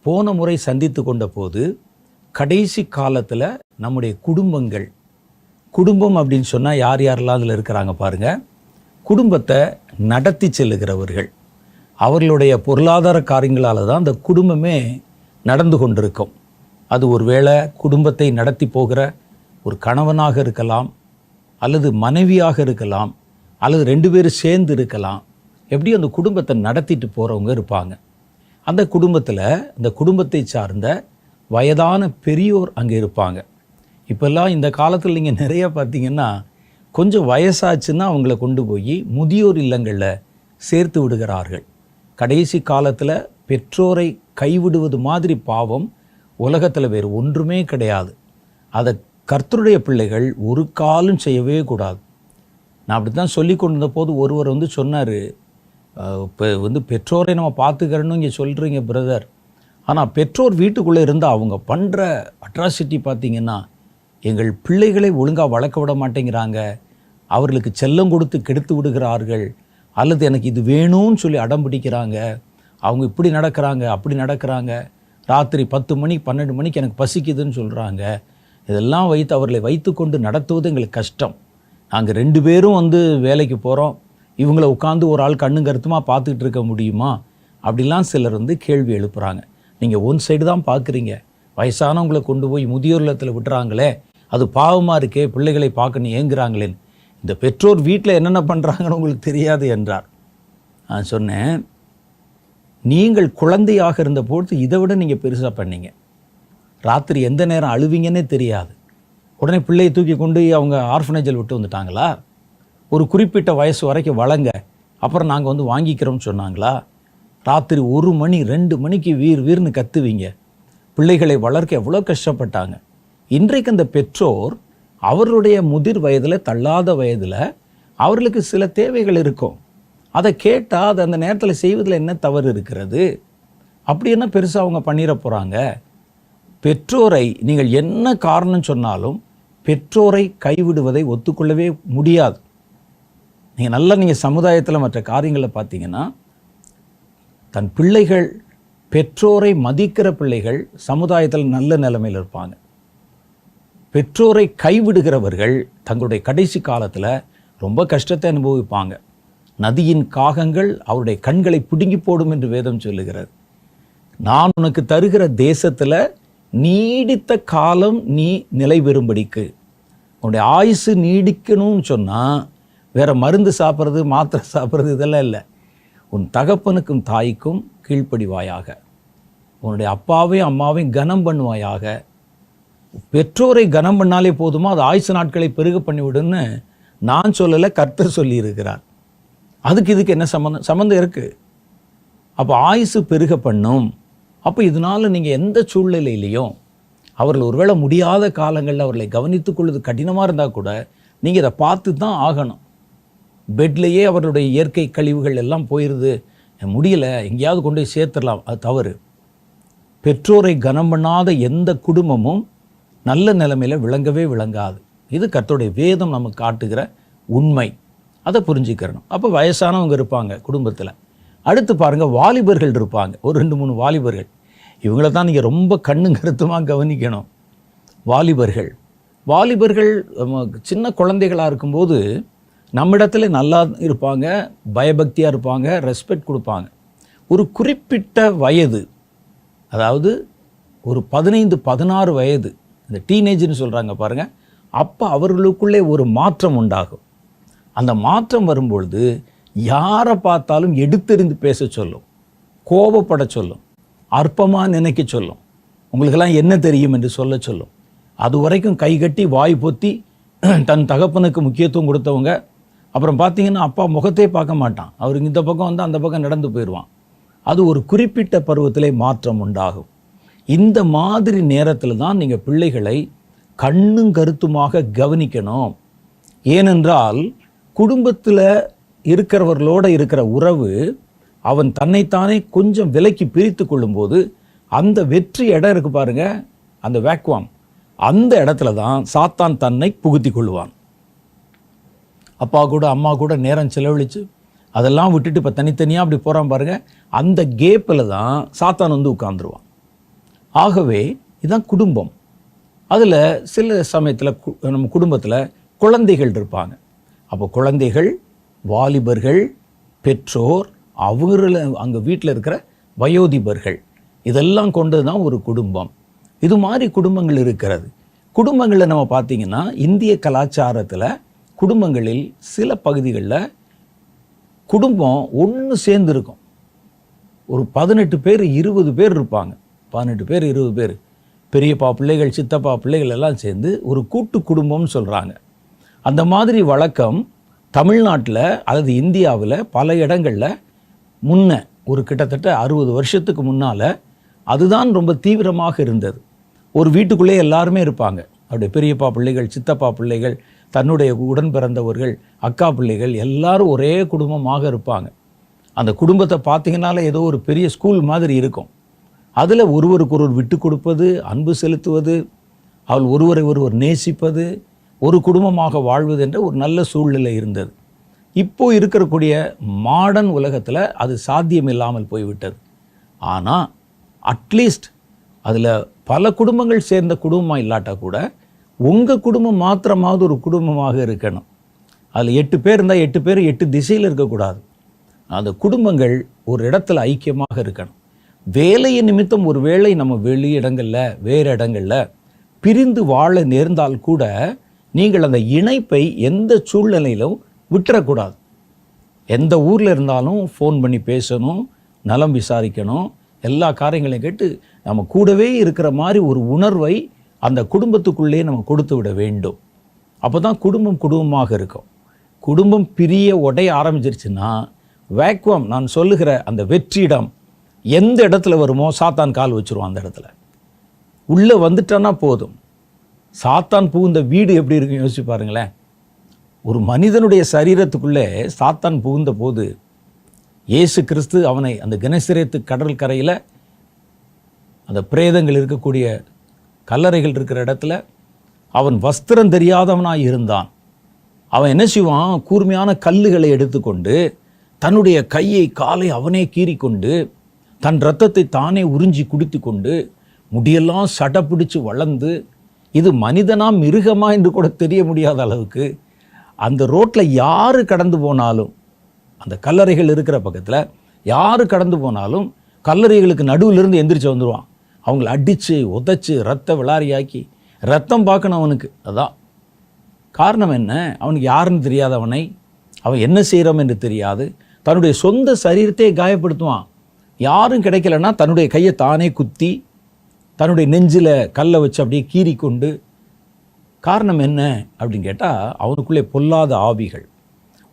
போன முறை சந்தித்து கொண்ட போது கடைசி காலத்தில் நம்முடைய குடும்பம் அப்படின்னு சொன்னால் யார் யாரெல்லாம் அதில் இருக்கிறாங்க பாருங்கள். குடும்பத்தை நடத்தி செல்லுகிறவர்கள், அவர்களுடைய பொருளாதார காரியங்களால் தான் அந்த குடும்பமே நடந்து கொண்டிருக்கும். அது ஒருவேளை குடும்பத்தை நடத்தி போகிற ஒரு கணவனாக இருக்கலாம், அல்லது மனைவியாக இருக்கலாம், அல்லது 2 பேரும் சேர்ந்து இருக்கலாம். எப்படி அந்த குடும்பத்தை நடத்திட்டு போகிறவங்க இருப்பாங்க. அந்த குடும்பத்தில் அந்த குடும்பத்தை சார்ந்த வயதான பெரியோர் அங்கே இருப்பாங்க. இப்போல்லாம் இந்த காலத்தில் நீங்கள் நிறைய பார்த்தீங்கன்னா கொஞ்சம் வயசாச்சுன்னா அவங்கள கொண்டு போய் முதியோர் இல்லங்களில் சேர்த்து விடுகிறார்கள். கடைசி காலத்தில் பெற்றோரை கைவிடுவது மாதிரி பாவம் உலகத்தில் வேறு ஒன்றுமே கிடையாது. அதை கர்த்தருடைய பிள்ளைகள் ஒரு காலம் செய்யவே கூடாது. நான் அப்படி தான் சொல்லி கொண்டிருந்த போது ஒருவர் சொன்னார், இப்போ பெற்றோரை நம்ம பார்த்துக்கிறேன்னு இங்கே சொல்கிறீங்க பிரதர், ஆனால் பெற்றோர் வீட்டுக்குள்ளே இருந்தால் அவங்க பண்ணுற அட்ராசிட்டி பார்த்திங்கன்னா எங்கள் பிள்ளைகளை ஒழுங்காக வளர்க்க விட மாட்டேங்கிறாங்க, அவர்களுக்கு செல்லம் கொடுத்து கெடுத்து விடுகிறார்கள், அல்லது எனக்கு இது வேணும்னு சொல்லி அடம் பிடிக்கிறாங்க, அவங்க இப்படி நடக்கிறாங்க அப்படி நடக்கிறாங்க, ராத்திரி 10 மணி 12 மணிக்கு எனக்கு பசிக்குதுன்னு சொல்கிறாங்க. இதெல்லாம் அவர்களை வைத்து கொண்டு நடத்துவது எங்களுக்கு கஷ்டம். நாங்கள் 2 பேரும் வேலைக்கு போகிறோம், இவங்களை உட்காந்து ஒரு ஆள் கண்ணும் கருத்துமாக பார்த்துக்கிட்டு இருக்க முடியுமா அப்படிலாம் சிலர் கேள்வி எழுப்புகிறாங்க. நீங்கள் ஒன் சைடு தான் பார்க்குறீங்க, வயசானவங்களை கொண்டு போய் முதியோர் இல்லத்தில் விட்டுறாங்களே, அது பாவமாக இருக்கே, பிள்ளைகளை பார்க்கணும் ஏங்குறாங்களேன்னு. இந்த பெற்றோர் வீட்டில் என்னென்ன பண்ணுறாங்கன்னு உங்களுக்கு தெரியாது என்றார். நான் சொன்னேன், நீங்கள் குழந்தையாக இருந்தபோது இதை விட நீங்கள் பெருசாக பண்ணீங்க. ராத்திரி எந்த நேரம் அழுவீங்கன்னே தெரியாது. உடனே பிள்ளையை தூக்கி கொண்டு அவங்க ஆர்ஃபனேஜில் விட்டு வந்துட்டாங்களா? ஒரு குறிப்பிட்ட வயசு வரைக்கும் வளங்க, அப்புறம் நாங்கள் வாங்கிக்கிறோம்னு சொன்னாங்களா? ராத்திரி 1 மணி 2 மணிக்கு வீர்னு கத்துவீங்க. பிள்ளைகளை வளர்க்க எவ்வளோ கஷ்டப்பட்டாங்க. இன்றைக்கு அந்த பெற்றோர் அவர்களுடைய முதிர் வயதில் தள்ளாத வயதில் அவர்களுக்கு சில தேவைகள் இருக்கும். அதை கேட்டால் அது அந்த நேரத்தில் செய்வதில் என்ன தவறு இருக்கிறது? அப்படி என்ன பெருசாக அவங்க பண்ணிட போகிறாங்க? பெற்றோரை நீங்கள் என்ன காரணம் சொன்னாலும் பெற்றோரை கைவிடுவதை ஒத்துக்கொள்ளவே முடியாது. நீங்கள் சமுதாயத்தில் மற்ற காரியங்களை பார்த்தீங்கன்னா, தன் பிள்ளைகள் பெற்றோரை மதிக்கிற பிள்ளைகள் சமுதாயத்தில் நல்ல நிலைமையில் இருப்பாங்க. பெற்றோரை கைவிடுகிறவர்கள் தங்களுடைய கடைசி காலத்தில் ரொம்ப கஷ்டத்தை அனுபவிப்பாங்க. நதியின் காகங்கள் அவருடைய கண்களை பிடுங்கி போடும் என்று வேதம் சொல்லுகிறது. நான் உனக்கு தருகிற தேசத்தில் நீடித்த காலம் நீ நிலை பெறும்படிக்கு, உன்னுடைய ஆயுசு நீடிக்கணும்னு சொன்னால் வேறு மருந்து சாப்பிட்றது மாத்திரை சாப்பிட்றது இதெல்லாம் இல்லை. உன் தகப்பனுக்கும் தாய்க்கும் கீழ்ப்படிவாயாக, உன்னுடைய அப்பாவையும் அம்மாவையும் கனம் பண்ணுவாயாக. பெற்றோரை கனம் பண்ணாலே போதுமா, அது ஆயுசு நாட்களை பெருக பண்ணிவிடுன்னு நான் சொல்லலை, கர்த்தர் சொல்லியிருக்கிறார். இதுக்கு என்ன சம்மந்தம் இருக்குது? அப்போ ஆயுசு பெருக பண்ணும். அப்போ இதனால் நீங்கள் எந்த சூழ்நிலையிலையும் அவர்கள் ஒருவேளை முடியாத காலங்களில் அவர்களை கவனித்துக் கொள்வது கடினமாக இருந்தால் கூட நீங்கள் இதை பார்த்து தான் ஆகணும். பெட்லேயே அவர்களுடைய இயற்கை கழிவுகள் எல்லாம் போயிடுது, முடியலை, எங்கேயாவது கொண்டு போய் சேர்த்துடலாம், அது தவறு. பெற்றோரை கனம் பண்ணாத எந்த குடும்பமும் நல்ல நிலைமையில் விளங்காது. இது கர்த்தருடைய வேதம் நமக்கு காட்டுகிற உண்மை. அதை புரிஞ்சுக்கிறணும். அப்போ வயசானவங்க இருப்பாங்க குடும்பத்தில். அடுத்து பாருங்கள், வாலிபர்கள் இருப்பாங்க, ஒரு 2-3 வாலிபர்கள். இவங்கள தான் நீங்கள் ரொம்ப கண்ணும் கருத்துமாக கவனிக்கணும். வாலிபர்கள் சின்ன குழந்தைகளாக இருக்கும்போது நம்மிடத்துல நல்லா இருப்பாங்க, பயபக்தியாக இருப்பாங்க, ரெஸ்பெக்ட் கொடுப்பாங்க. ஒரு குறிப்பிட்ட வயது, அதாவது ஒரு 15-16 வயது, இந்த டீனேஜ்னு சொல்கிறாங்க பாருங்கள், அப்போ அவர்களுக்குள்ளே ஒரு மாற்றம் உண்டாகும். அந்த மாற்றம் வரும்பொழுது யாரை பார்த்தாலும் எடுத்தெறிந்து பேச சொல்லும், கோபப்பட சொல்லும், அற்பமாக நினைக்க சொல்லும், உங்களுக்கெல்லாம் என்ன தெரியும் என்று சொல்ல சொல்லும். அது வரைக்கும் கைகட்டி வாய் பொத்தி தன் தகப்பனுக்கு முக்கியத்துவம் கொடுத்தவங்க அப்புறம் பார்த்தீங்கன்னா அப்பா முகத்தையே பார்க்க மாட்டான், அவருக்கு இந்த பக்கம் அந்த பக்கம் நடந்து போயிடுவான். அது ஒரு குறிப்பிட்ட பருவத்திலே மாற்றம் உண்டாகும். இந்த மாதிரி நேரத்தில் தான் நீங்கள் பிள்ளைகளை கண்ணும் கருத்துமாக கவனிக்கணும். ஏனென்றால் குடும்பத்தில் இருக்கிறவர்களோடு இருக்கிற உறவு அவன் தன்னைத்தானே கொஞ்சம் விலைக்கு பிரித்து கொள்ளும்போது அந்த வெற்றி இடம் இருக்கு பாருங்க, அந்த வேக்வாம், அந்த இடத்துல தான் சாத்தான் தன்னை புகுத்தி கொள்வான். அப்பா கூட அம்மா கூட நேரம் செலவழித்து அதெல்லாம் விட்டுட்டு இப்போ தனித்தனியாக அப்படி போகிறான் பாருங்கள், அந்த கேப்பில் தான் சாத்தான் உட்காந்துருவான். ஆகவே இதுதான் குடும்பம். அதில் சில சமயத்தில் நம்ம குடும்பத்தில் குழந்தைகள் இருப்பாங்க. அப்போ குழந்தைகள், வாலிபர்கள், பெற்றோர், அவங்கள அங்கே வீட்டில் இருக்கிற வயோதிபர்கள், இதெல்லாம் கொண்டு தான் ஒரு குடும்பம். இது மாதிரி குடும்பங்கள் இருக்கிறது. குடும்பங்களில் நம்ம பார்த்திங்கன்னா இந்திய கலாச்சாரத்தில் குடும்பங்களில் சில பகுதிகளில் குடும்பம் ஒன்று சேர்ந்து இருக்கும். ஒரு 18 பேர் 20 பேர் இருப்பாங்க. 18 பேர் 20 பேர், பெரியப்பா பிள்ளைகள், சித்தப்பா பிள்ளைகள் எல்லாம் சேர்ந்து ஒரு கூட்டு குடும்பம்னு சொல்கிறாங்க. அந்த மாதிரி வழக்கம் தமிழ்நாட்டில் அல்லது இந்தியாவில் பல இடங்களில் முன்ன ஒரு கிட்டத்தட்ட 60 வருஷத்துக்கு முன்னால் அதுதான் ரொம்ப தீவிரமாக இருந்தது. ஒரு வீட்டுக்குள்ளே எல்லாருமே இருப்பாங்க. அவருடைய பெரியப்பா பிள்ளைகள், சித்தப்பா பிள்ளைகள், தன்னுடைய உடன் பிறந்தவர்கள், அக்கா பிள்ளைகள், எல்லாரும் ஒரே குடும்பமாக இருப்பாங்க. அந்த குடும்பத்தை பார்த்திங்கனாலே ஏதோ ஒரு பெரிய ஸ்கூல் மாதிரி இருக்கும். அதில் ஒருவருக்கு ஒருவர் விட்டு கொடுப்பது, அன்பு செலுத்துவது, அவள் ஒருவரை ஒருவர் நேசிப்பது, ஒரு குடும்பமாக வாழ்வது என்ற ஒரு நல்ல சூழ்நிலை இருந்தது. இப்போ இருக்கக்கூடிய மாடர்ன் உலகத்தில் அது சாத்தியம் இல்லாமல் போய்விட்டது. ஆனால் அட்லீஸ்ட் அதில் பல குடும்பங்கள் சேர்ந்த குடும்பமாக இல்லாட்டா கூட உங்கள் குடும்பம் மாத்திரமாவது ஒரு குடும்பமாக இருக்கணும். அதில் 8 பேர் இருந்தால் 8 பேர் 8 திசையில் இருக்கக்கூடாது. அந்த குடும்பங்கள் ஒரு இடத்துல ஐக்கியமாக இருக்கணும். வேலையின் நிமித்தம் ஒரு வேளை நம்ம வெளி இடங்களில் வேறு இடங்களில் பிரிந்து வாழ நேர்ந்தால் கூட நீங்கள் அந்த இணைப்பை எந்த சூழ்நிலையிலும் விட்டுறக்கூடாது. எந்த ஊரில் இருந்தாலும் ஃபோன் பண்ணி பேசணும், நலம் விசாரிக்கணும், எல்லா காரியங்களையும் கேட்டு நம்ம கூடவே இருக்கிற மாதிரி ஒரு உணர்வை அந்த குடும்பத்துக்குள்ளே நம்ம கொடுத்து விட வேண்டும். அப்போ தான் குடும்பம் குடும்பமாக இருக்கும். குடும்பம் பிரிய உடைய ஆரம்பிச்சிருச்சுன்னா வேக்வம், நான் சொல்லுகிற அந்த வெற்றிடம் எந்த இடத்துல வருமோ சாத்தான் கால் வச்சுருவான். அந்த இடத்துல உள்ளே வந்துட்டான்னா போதும். சாத்தான் புகுந்த வீடு எப்படி இருக்கும் யோசிச்சு பாருங்களேன். ஒரு மனிதனுடைய சரீரத்துக்குள்ளே சாத்தான் புகுந்த போது இயேசு கிறிஸ்து அவனை அந்த கெனசரேத்து கடல் கரையில் அந்த பிரேதங்கள் இருக்கக்கூடிய கல்லறைகள் இருக்கிற இடத்துல அவன் வஸ்திரம் தெரியாதவனாய் இருந்தான். அவன் என்ன செய்வான்? கூர்மையான கல்லுகளை எடுத்துக்கொண்டு தன்னுடைய கையை காலை அவனே கீறிக்கொண்டு தன் இரத்தத்தை தானே உறிஞ்சி குடித்து கொண்டு முடியெல்லாம் சடை பிடிச்சு வளர்ந்து, இது மனிதனா மிருகமா என்று கூட தெரிய முடியாத அளவுக்கு அந்த ரோட்டில் யார் கடந்து போனாலும், அந்த கல்லறைகள் இருக்கிற பக்கத்தில் யார் கடந்து போனாலும் கல்லறைகளுக்கு நடுவிலிருந்து எந்திரிச்சு வந்துடுவான். அவங்கள அடித்து உதைச்சி ரத்த விளாரியாக்கி ரத்தம் பார்க்கணும் அவனுக்கு. அதான் காரணம் என்ன? அவனுக்கு யாருன்னு தெரியாது, அவன் என்ன செய்கிறோம் என்று தெரியாது. தன்னுடைய சொந்த சரீரத்தை காயப்படுத்துவான். யாரும் கிடைக்கலன்னா தன்னுடைய கையை தானே குத்தி தன்னுடைய நெஞ்சில் கல்லை வச்சு அப்படியே கீறிக்கொண்டு. காரணம் என்ன அப்படின்னு கேட்டால் அவனுக்குள்ளே பொல்லாத ஆவிகள்.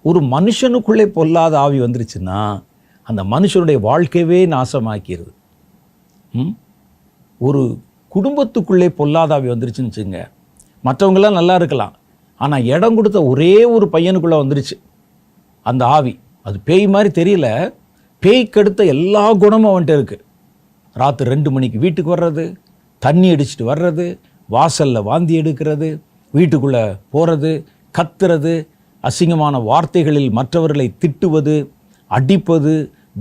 ஒரு மனுஷனுக்குள்ளே பொல்லாத ஆவி வந்துருச்சுன்னா அந்த மனுஷனுடைய வாழ்க்கையவே நாசமாக்கிறது. ஒரு குடும்பத்துக்குள்ளே பொல்லாத ஆவி வந்துருச்சுன்னு வச்சுங்க, மற்றவங்களாம் நல்லா இருக்கலாம், ஆனால் இடம் கொடுத்த ஒரே ஒரு பையனுக்குள்ளே வந்துருச்சு அந்த ஆவி. அது பேய் மாதிரி தெரியல, பேய்க்கடுத்த எல்லா குணமும் அவன்கிட்ட இருக்குது. ராத்திரி 2 மணிக்கு வீட்டுக்கு வர்றது, தண்ணி அடிச்சுட்டு வர்றது, வாசலில் வாந்தி எடுக்கிறது, வீட்டுக்குள்ளே போகிறது, கத்துறது, அசிங்கமான வார்த்தைகளில் மற்றவர்களை திட்டுவது, அடிப்பது,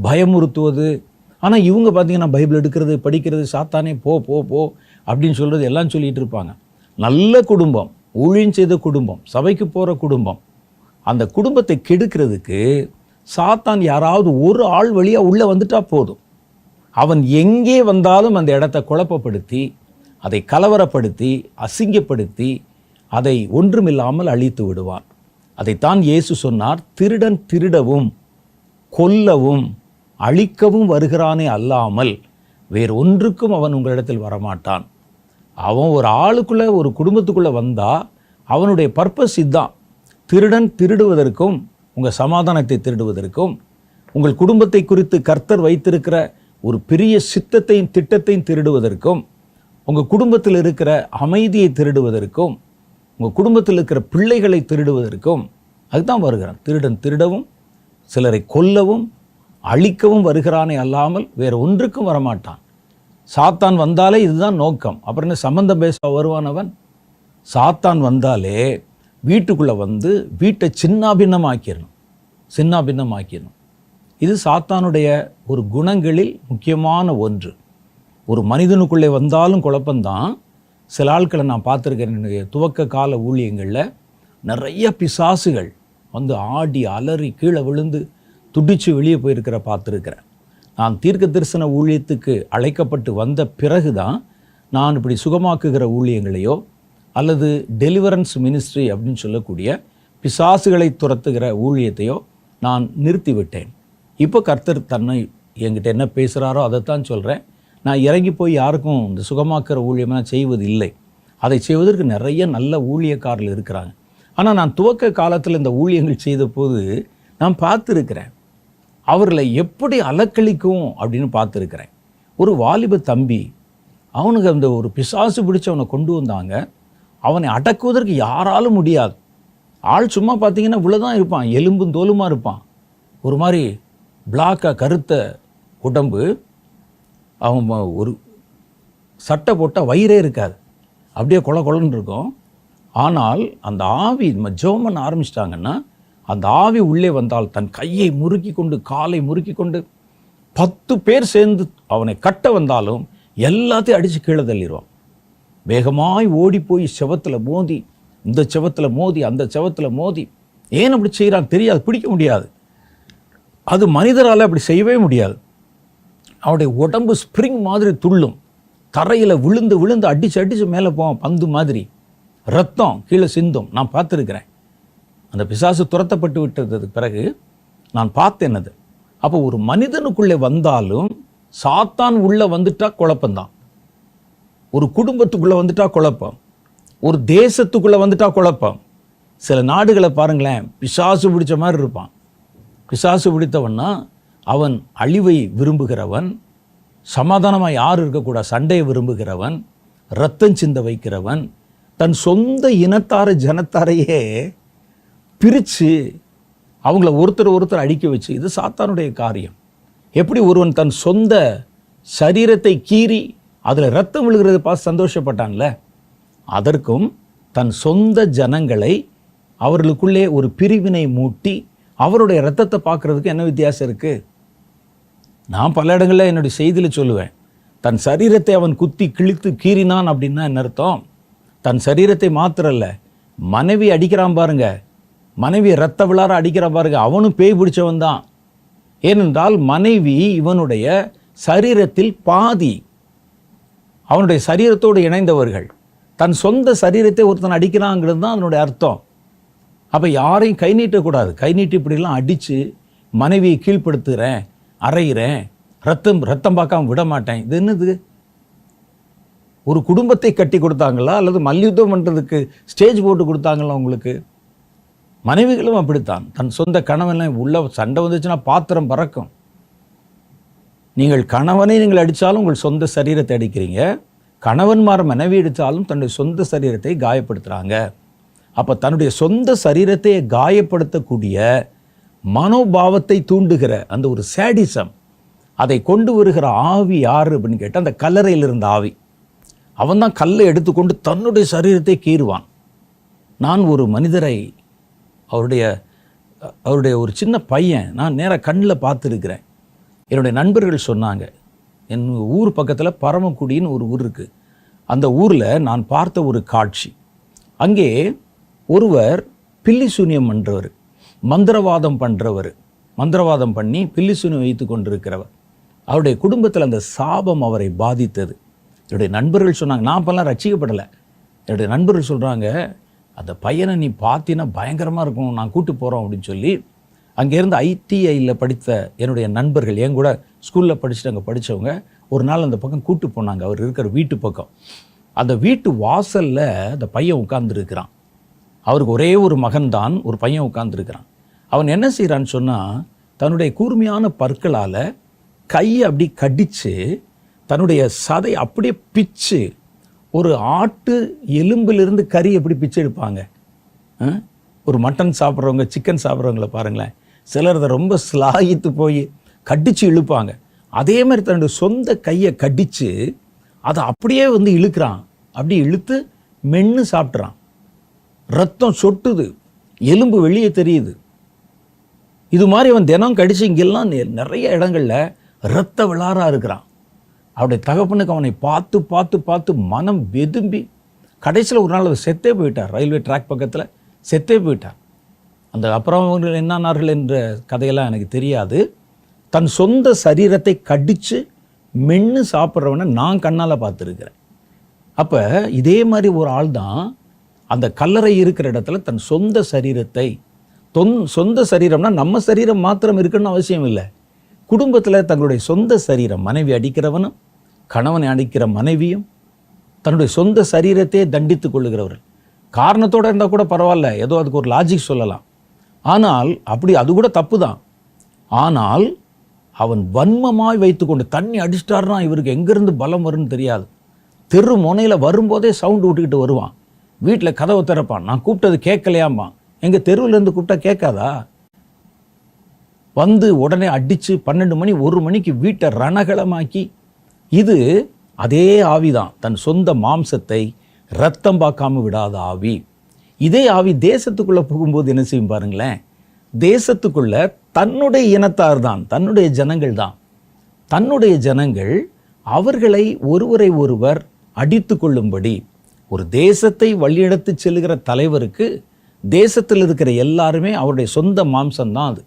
பயமுறுத்துவது. ஆனால் இவங்க பார்த்திங்கன்னா பைபிள் எடுக்கிறது, படிக்கிறது, சாத்தானே போ போ போ அப்படின்னு சொல்கிறது எல்லாம் சொல்லிகிட்டு இருப்பாங்க. நல்ல குடும்பம், ஊழியம் செய்த குடும்பம், சபைக்கு போகிற குடும்பம், அந்த குடும்பத்தை கெடுக்கிறதுக்கு சாத்தான் யாராவது ஒரு ஆள் வழியாக உள்ளே வந்துட்டா போதும். அவன் எங்கே வந்தாலும் அந்த இடத்தை குழப்பப்படுத்தி, அதை கலவரப்படுத்தி, அசிங்கப்படுத்தி, அதை ஒன்றுமில்லாமல் அழித்து விடுவான். அதைத்தான் இயேசு சொன்னார், திருடன் திருடவும் கொல்லவும் அழிக்கவும் வருகிறானே அல்லாமல் வேறு ஒன்றுக்கும் அவன் உங்களிடத்தில் வரமாட்டான். அவன் ஒரு ஆளுக்குள்ளே ஒரு குடும்பத்துக்குள்ளே வந்தால் அவனுடைய பர்பஸ் இதுதான். திருடன் திருடுவதற்கும், உங்கள் சமாதானத்தை திருடுவதற்கும், உங்கள் குடும்பத்தை குறித்து கர்த்தர் வைத்திருக்கிற ஒரு பெரிய சித்தத்தையும் திட்டத்தையும் திருடுவதற்கும், உங்கள் குடும்பத்தில் இருக்கிற அமைதியை திருடுவதற்கும், உங்கள் குடும்பத்தில் இருக்கிற பிள்ளைகளை திருடுவதற்கும் அதுதான் வருகிறான். திருடன் திருடவும் சிலரை கொல்லவும் அழிக்கவும் வருகிறானே அல்லாமல் வேறு ஒன்றுக்கும் வரமாட்டான். சாத்தான் வந்தாலே இதுதான் நோக்கம். அப்புறம் என்ன சம்பந்தம் பேச வருவானவன்? சாத்தான் வந்தாலே வீட்டுக்குள்ளே வந்து வீட்டை சின்னாபின்னமாக்கிடணும். இது சாத்தானுடைய ஒரு குணங்களில் முக்கியமான ஒன்று. ஒரு மனிதனுக்குள்ளே வந்தாலும் குழப்பம்தான். சில ஆட்களை நான் பார்த்துருக்கேன். என்னுடைய துவக்க கால ஊழியங்களில் நிறைய பிசாசுகள் வந்து ஆடி அலறி கீழே விழுந்து துடிச்சு வெளியே போயிருக்கிற பார்த்துருக்கிறேன். நான் தீர்க்க தரிசன ஊழியத்துக்கு அழைக்கப்பட்டு வந்த பிறகு தான் நான் இப்படி சுகமாக்குகிற ஊழியங்களையோ அல்லது டெலிவரன்ஸ் மினிஸ்ட்ரி அப்படின்னு சொல்லக்கூடிய பிசாசுகளை துரத்துகிற ஊழியத்தையோ நான் நிறுத்திவிட்டேன். இப்போ கர்த்தர் தன்னை என்கிட்ட என்ன பேசுகிறாரோ அதைத்தான் சொல்கிறேன். நான் இறங்கி போய் யாருக்கும் இந்த சுகமாக்குற ஊழியமாக செய்வது இல்லை. அதை செய்வதற்கு நிறைய நல்ல ஊழியக்காரர்கள் இருக்கிறாங்க. ஆனால் நான் துவக்க காலத்தில் இந்த ஊழியங்கள் செய்த போது நான் பார்த்துருக்கிறேன், அவர்களை எப்படி அலக்களிக்கும் அப்படின்னு பார்த்துருக்கிறேன். ஒரு வாலிப தம்பி, அவனுக்கு அந்த ஒரு பிசாசு பிடிச்சவனை கொண்டு வந்தாங்க. அவனை அடக்குவதற்கு யாராலும் முடியாது. ஆள் சும்மா பார்த்தீங்கன்னா இவ்வளோதான் இருப்பான், எலும்பும் தோலுமாக இருப்பான், ஒரு மாதிரி பிளாக்காக கருத்த உடம்பு. அவன் ஒரு சட்டை போட்டால் வயிறே இருக்காது, அப்படியே கொலன்னு இருக்கும். ஆனால் அந்த ஆவி ஜெபம் பண்ண ஆரம்பிச்சிட்டாங்கன்னா அந்த ஆவி உள்ளே வந்தால் தன் கையை முறுக்கி கொண்டு காலை முறுக்கி கொண்டு 10 பேர் சேர்ந்து அவனை கட்ட வந்தாலும் எல்லாத்தையும் அடித்து கீழே தள்ளிடுவான். வேகமாய் ஓடி போய் செவத்தில் மோதி, இந்த செவத்தில் மோதி, அந்த செவத்தில் மோதி. ஏன் அப்படி செய்கிறான் தெரியாது, பிடிக்க முடியாது. அது மனிதரால் அப்படி செய்யவே முடியாது. அவனுடைய உடம்பு ஸ்ப்ரிங் மாதிரி துள்ளும், தரையில் விழுந்து விழுந்து அடித்து மேலே போவான், பந்து மாதிரி. ரத்தம் கீழே சிந்தும். நான் பார்த்துருக்கிறேன். அந்த பிசாசு துரத்தப்பட்டு விட்டதுக்கு பிறகு நான் பார்த்தேன் அது. அப்போ ஒரு மனிதனுக்குள்ளே வந்தாலும் சாத்தான் உள்ளே வந்துட்டா குழப்பம்தான். ஒரு குடும்பத்துக்குள்ளே வந்துட்டா குழப்பம், ஒரு தேசத்துக்குள்ளே வந்துட்டா குழப்பம். சில நாடுகளை பாருங்களேன், பிசாசு பிடிச்ச மாதிரி இருப்பான். பிசாசு பிடித்தவன்னா அவன் அழிவை விரும்புகிறவன், சமாதானமாக யாரும் இருக்கக்கூடாது, சண்டையை விரும்புகிறவன், ரத்தம் சிந்த வைக்கிறவன், தன் சொந்த இனத்தார ஜனத்தாரையே பிரித்து அவங்கள ஒருத்தர் அடிக்க வச்சு, இது சாத்தானுடைய காரியம். எப்படி ஒருவன் தன் சொந்த சரீரத்தை கீறி அதில் ரத்தம் விழுகிறத பார்த்து சந்தோஷப்பட்டான்ல, அதற்கும் தன் சொந்த ஜனங்களை அவர்களுக்குள்ளே ஒரு பிரிவினை மூட்டி அவருடைய ரத்தத்தை பார்க்குறதுக்கு என்ன வித்தியாசம் இருக்குது? நான் பல இடங்களில் என்னுடைய செய்தியில் சொல்லுவேன், தன் சரீரத்தை அவன் குத்தி கிழித்து கீறினான் அப்படின்னா என்ன அர்த்தம்? தன் சரீரத்தை மாத்திரல்ல, மனைவி அடிக்கிறான் பாருங்க, மனைவி ரத்த விழார அடிக்கிறான் பாருங்க, அவனும் பேய் பிடிச்சவன் தான். ஏனென்றால் மனைவி இவனுடைய சரீரத்தில் பாதி, அவனுடைய சரீரத்தோடு இணைந்தவர்கள். தன் சொந்த சரீரத்தை ஒருத்தன் அடிக்கிறாங்கிறது தான் அதனுடைய அர்த்தம். அப்போ யாரையும் கை நீட்டக்கூடாது. கை நீட்டி இப்படிலாம் அடித்து மனைவியை கீழ்ப்படுத்துகிறேன், அறையிறேன், ரத்தம் பார்க்காம விட மாட்டேன், இது என்னது? ஒரு குடும்பத்தை கட்டி கொடுத்தாங்களா அல்லது மல்யுத்தம் பண்ணுறதுக்கு ஸ்டேஜ் போட்டு கொடுத்தாங்களா உங்களுக்கு? மனைவிகளும் அப்படித்தான். தன் சொந்த கணவன் உள்ள சண்டை வந்துச்சுன்னா பாத்திரம் பறக்கும். நீங்கள் கணவனை நீங்கள் அடித்தாலும் உங்கள் சொந்த சரீரத்தை அடிக்கிறீங்க, கணவன்மார் மனைவி அடித்தாலும் தன்னுடைய சொந்த சரீரத்தை காயப்படுத்துகிறாங்க. அப்போ தன்னுடைய சொந்த சரீரத்தை காயப்படுத்தக்கூடிய மனோபாவத்தை தூண்டுகிற அந்த ஒரு சேடிசம், அதை கொண்டு வருகிற ஆவி யார் அப்படின்னு கேட்டால் அந்த கல்லறையில் இருந்த ஆவி. அவன் தான் கல்லை எடுத்துக்கொண்டு தன்னுடைய சரீரத்தை கீறுவான். நான் ஒரு மனிதரை, அவருடைய ஒரு சின்ன பையன் நான் நேராக கண்ணில் பார்த்துருக்கிறேன். என்னுடைய நண்பர்கள் சொன்னாங்க, என் ஊர் பக்கத்தில் பரமக்குடின்னு ஒரு ஊர் இருக்குது. அந்த ஊரில் நான் பார்த்த ஒரு காட்சி, அங்கே ஒருவர் பில்லி சூனியம் பண்ணுறவர், மந்திரவாதம் பண்ணுறவர், மந்திரவாதம் பண்ணி பில்லி சூனியம் வைத்து கொண்டிருக்கிறவர். அவருடைய குடும்பத்தில் அந்த சாபம் அவரை பாதித்தது. என்னுடைய நண்பர்கள் சொன்னாங்க, நான் அப்போல்லாம் ரட்சிக்கப்படலை. என்னுடைய நண்பர்கள் சொல்கிறாங்க, அந்த பையனை நீ பார்த்தீங்கன்னா பயங்கரமாக இருக்கும், நான் கூட்டு போகிறோம் அப்படின்னு சொல்லி அங்கேருந்து ஐடிஐயில் படித்த என்னுடைய நண்பர்கள், என் கூட ஸ்கூலில் படிச்சுட்டு அங்கே படித்தவங்க, ஒரு நாள் அந்த பக்கம் கூட்டு போனாங்க. அவர் இருக்கிற வீட்டு பக்கம். அந்த வீட்டு வாசலில் அந்த பையன் உட்கார்ந்துருக்கிறான். அவருக்கு ஒரே ஒரு மகன்தான், ஒரு பையன் உட்கார்ந்துருக்கிறான். அவன் என்ன செய்கிறான்னு சொன்னால், தன்னுடைய கூர்மையான பற்களால் கையை அப்படி கடித்து தன்னுடைய சதை அப்படியே பிச்சு, ஒரு ஆட்டு எலும்பிலிருந்து கறி எப்படி பிச்சு எடுப்பாங்க, ஒரு மட்டன் சாப்பிட்றவங்க, சிக்கன் சாப்பிட்றவங்கள பாருங்களேன், சிலர் அதை ரொம்ப ஸ்லாகித்து போய் கடித்து இழுப்பாங்க. அதே மாதிரி தன்னுடைய சொந்த கையை கடித்து அதை அப்படியே வந்து இழுக்கிறான். அப்படி இழுத்து மென்று சாப்பிட்றான். ரத்தம் சொட்டுது, எலும்பு வெளியே தெரியுது. இது மாதிரி அவன் தினம் கடிச்சு இங்கெல்லாம் நிறைய இடங்களில் இரத்த விளாறாக இருக்கிறான். அவருடைய தகப்பனுக்கு அவனை பார்த்து பார்த்து பார்த்து மனம் வெதும்பி கடைசியில் ஒரு நாள் அவர் செத்தே போயிட்டார். ரயில்வே ட்ராக் பக்கத்தில் செத்தே போயிட்டார். அந்த அப்புறம் அவர்கள் என்னானார்கள் என்ற கதையெல்லாம் எனக்கு தெரியாது. தன் சொந்த சரீரத்தை கடித்து மென்று சாப்பிட்றவனை நான் கண்ணால் பார்த்துருக்கிறேன். அப்போ இதே மாதிரி ஒரு ஆள் தான் அந்த கல்லறை இருக்கிற இடத்துல தன் சொந்த சரீரத்தை, சொந்த சரீரம்னா நம்ம சரீரம் மாத்திரம் இருக்குன்னு அவசியம் இல்லை. குடும்பத்தில் தங்களுடைய சொந்த சரீரம், மனைவி அடிக்கிறவனும் கணவனை அடிக்கிற மனைவியும் தன்னுடைய சொந்த சரீரத்தையே தண்டித்து கொள்ளுகிறவர்கள். காரணத்தோடு இருந்தால் கூட பரவாயில்ல, ஏதோ அதுக்கு ஒரு லாஜிக் சொல்லலாம். ஆனால் அப்படி அது கூட தப்பு தான். ஆனால் அவன் வன்மமாய் வைத்து கொண்டு தண்ணி அடிச்சிட்டாருன்னா இவருக்கு எங்கேருந்து பலம் வரும்னு தெரியாது. தெரு முனையில் வரும்போதே சவுண்டு விட்டுக்கிட்டு வருவான். வீட்டில் கதவை திறப்பான். நான் கூப்பிட்டது கேட்கலையாம்மா. எங்கள் தெருவிலேருந்து கூப்பிட்டா கேட்காதா? வந்து உடனே அடித்து 12 மணி 1 மணிக்கு வீட்டை ரணகலமாக்கி, இது அதே ஆவிதான். தன் சொந்த மாம்சத்தை ரத்தம் பார்க்காம விடாத ஆவி. இதே ஆவி தேசத்துக்குள்ளே போகும்போது என்ன செய்யும் பாருங்களேன். தேசத்துக்குள்ள தன்னுடைய இனத்தார் தான், தன்னுடைய ஜனங்கள் தான். தன்னுடைய ஜனங்கள் அவர்களை ஒருவரை ஒருவர் அடித்து கொள்ளும்படி, ஒரு தேசத்தை வழிநடத்தி செல்லுகிற தலைவருக்கு தேசத்தில் இருக்கிற எல்லாருமே அவருடைய சொந்த மாம்சம்தான். அது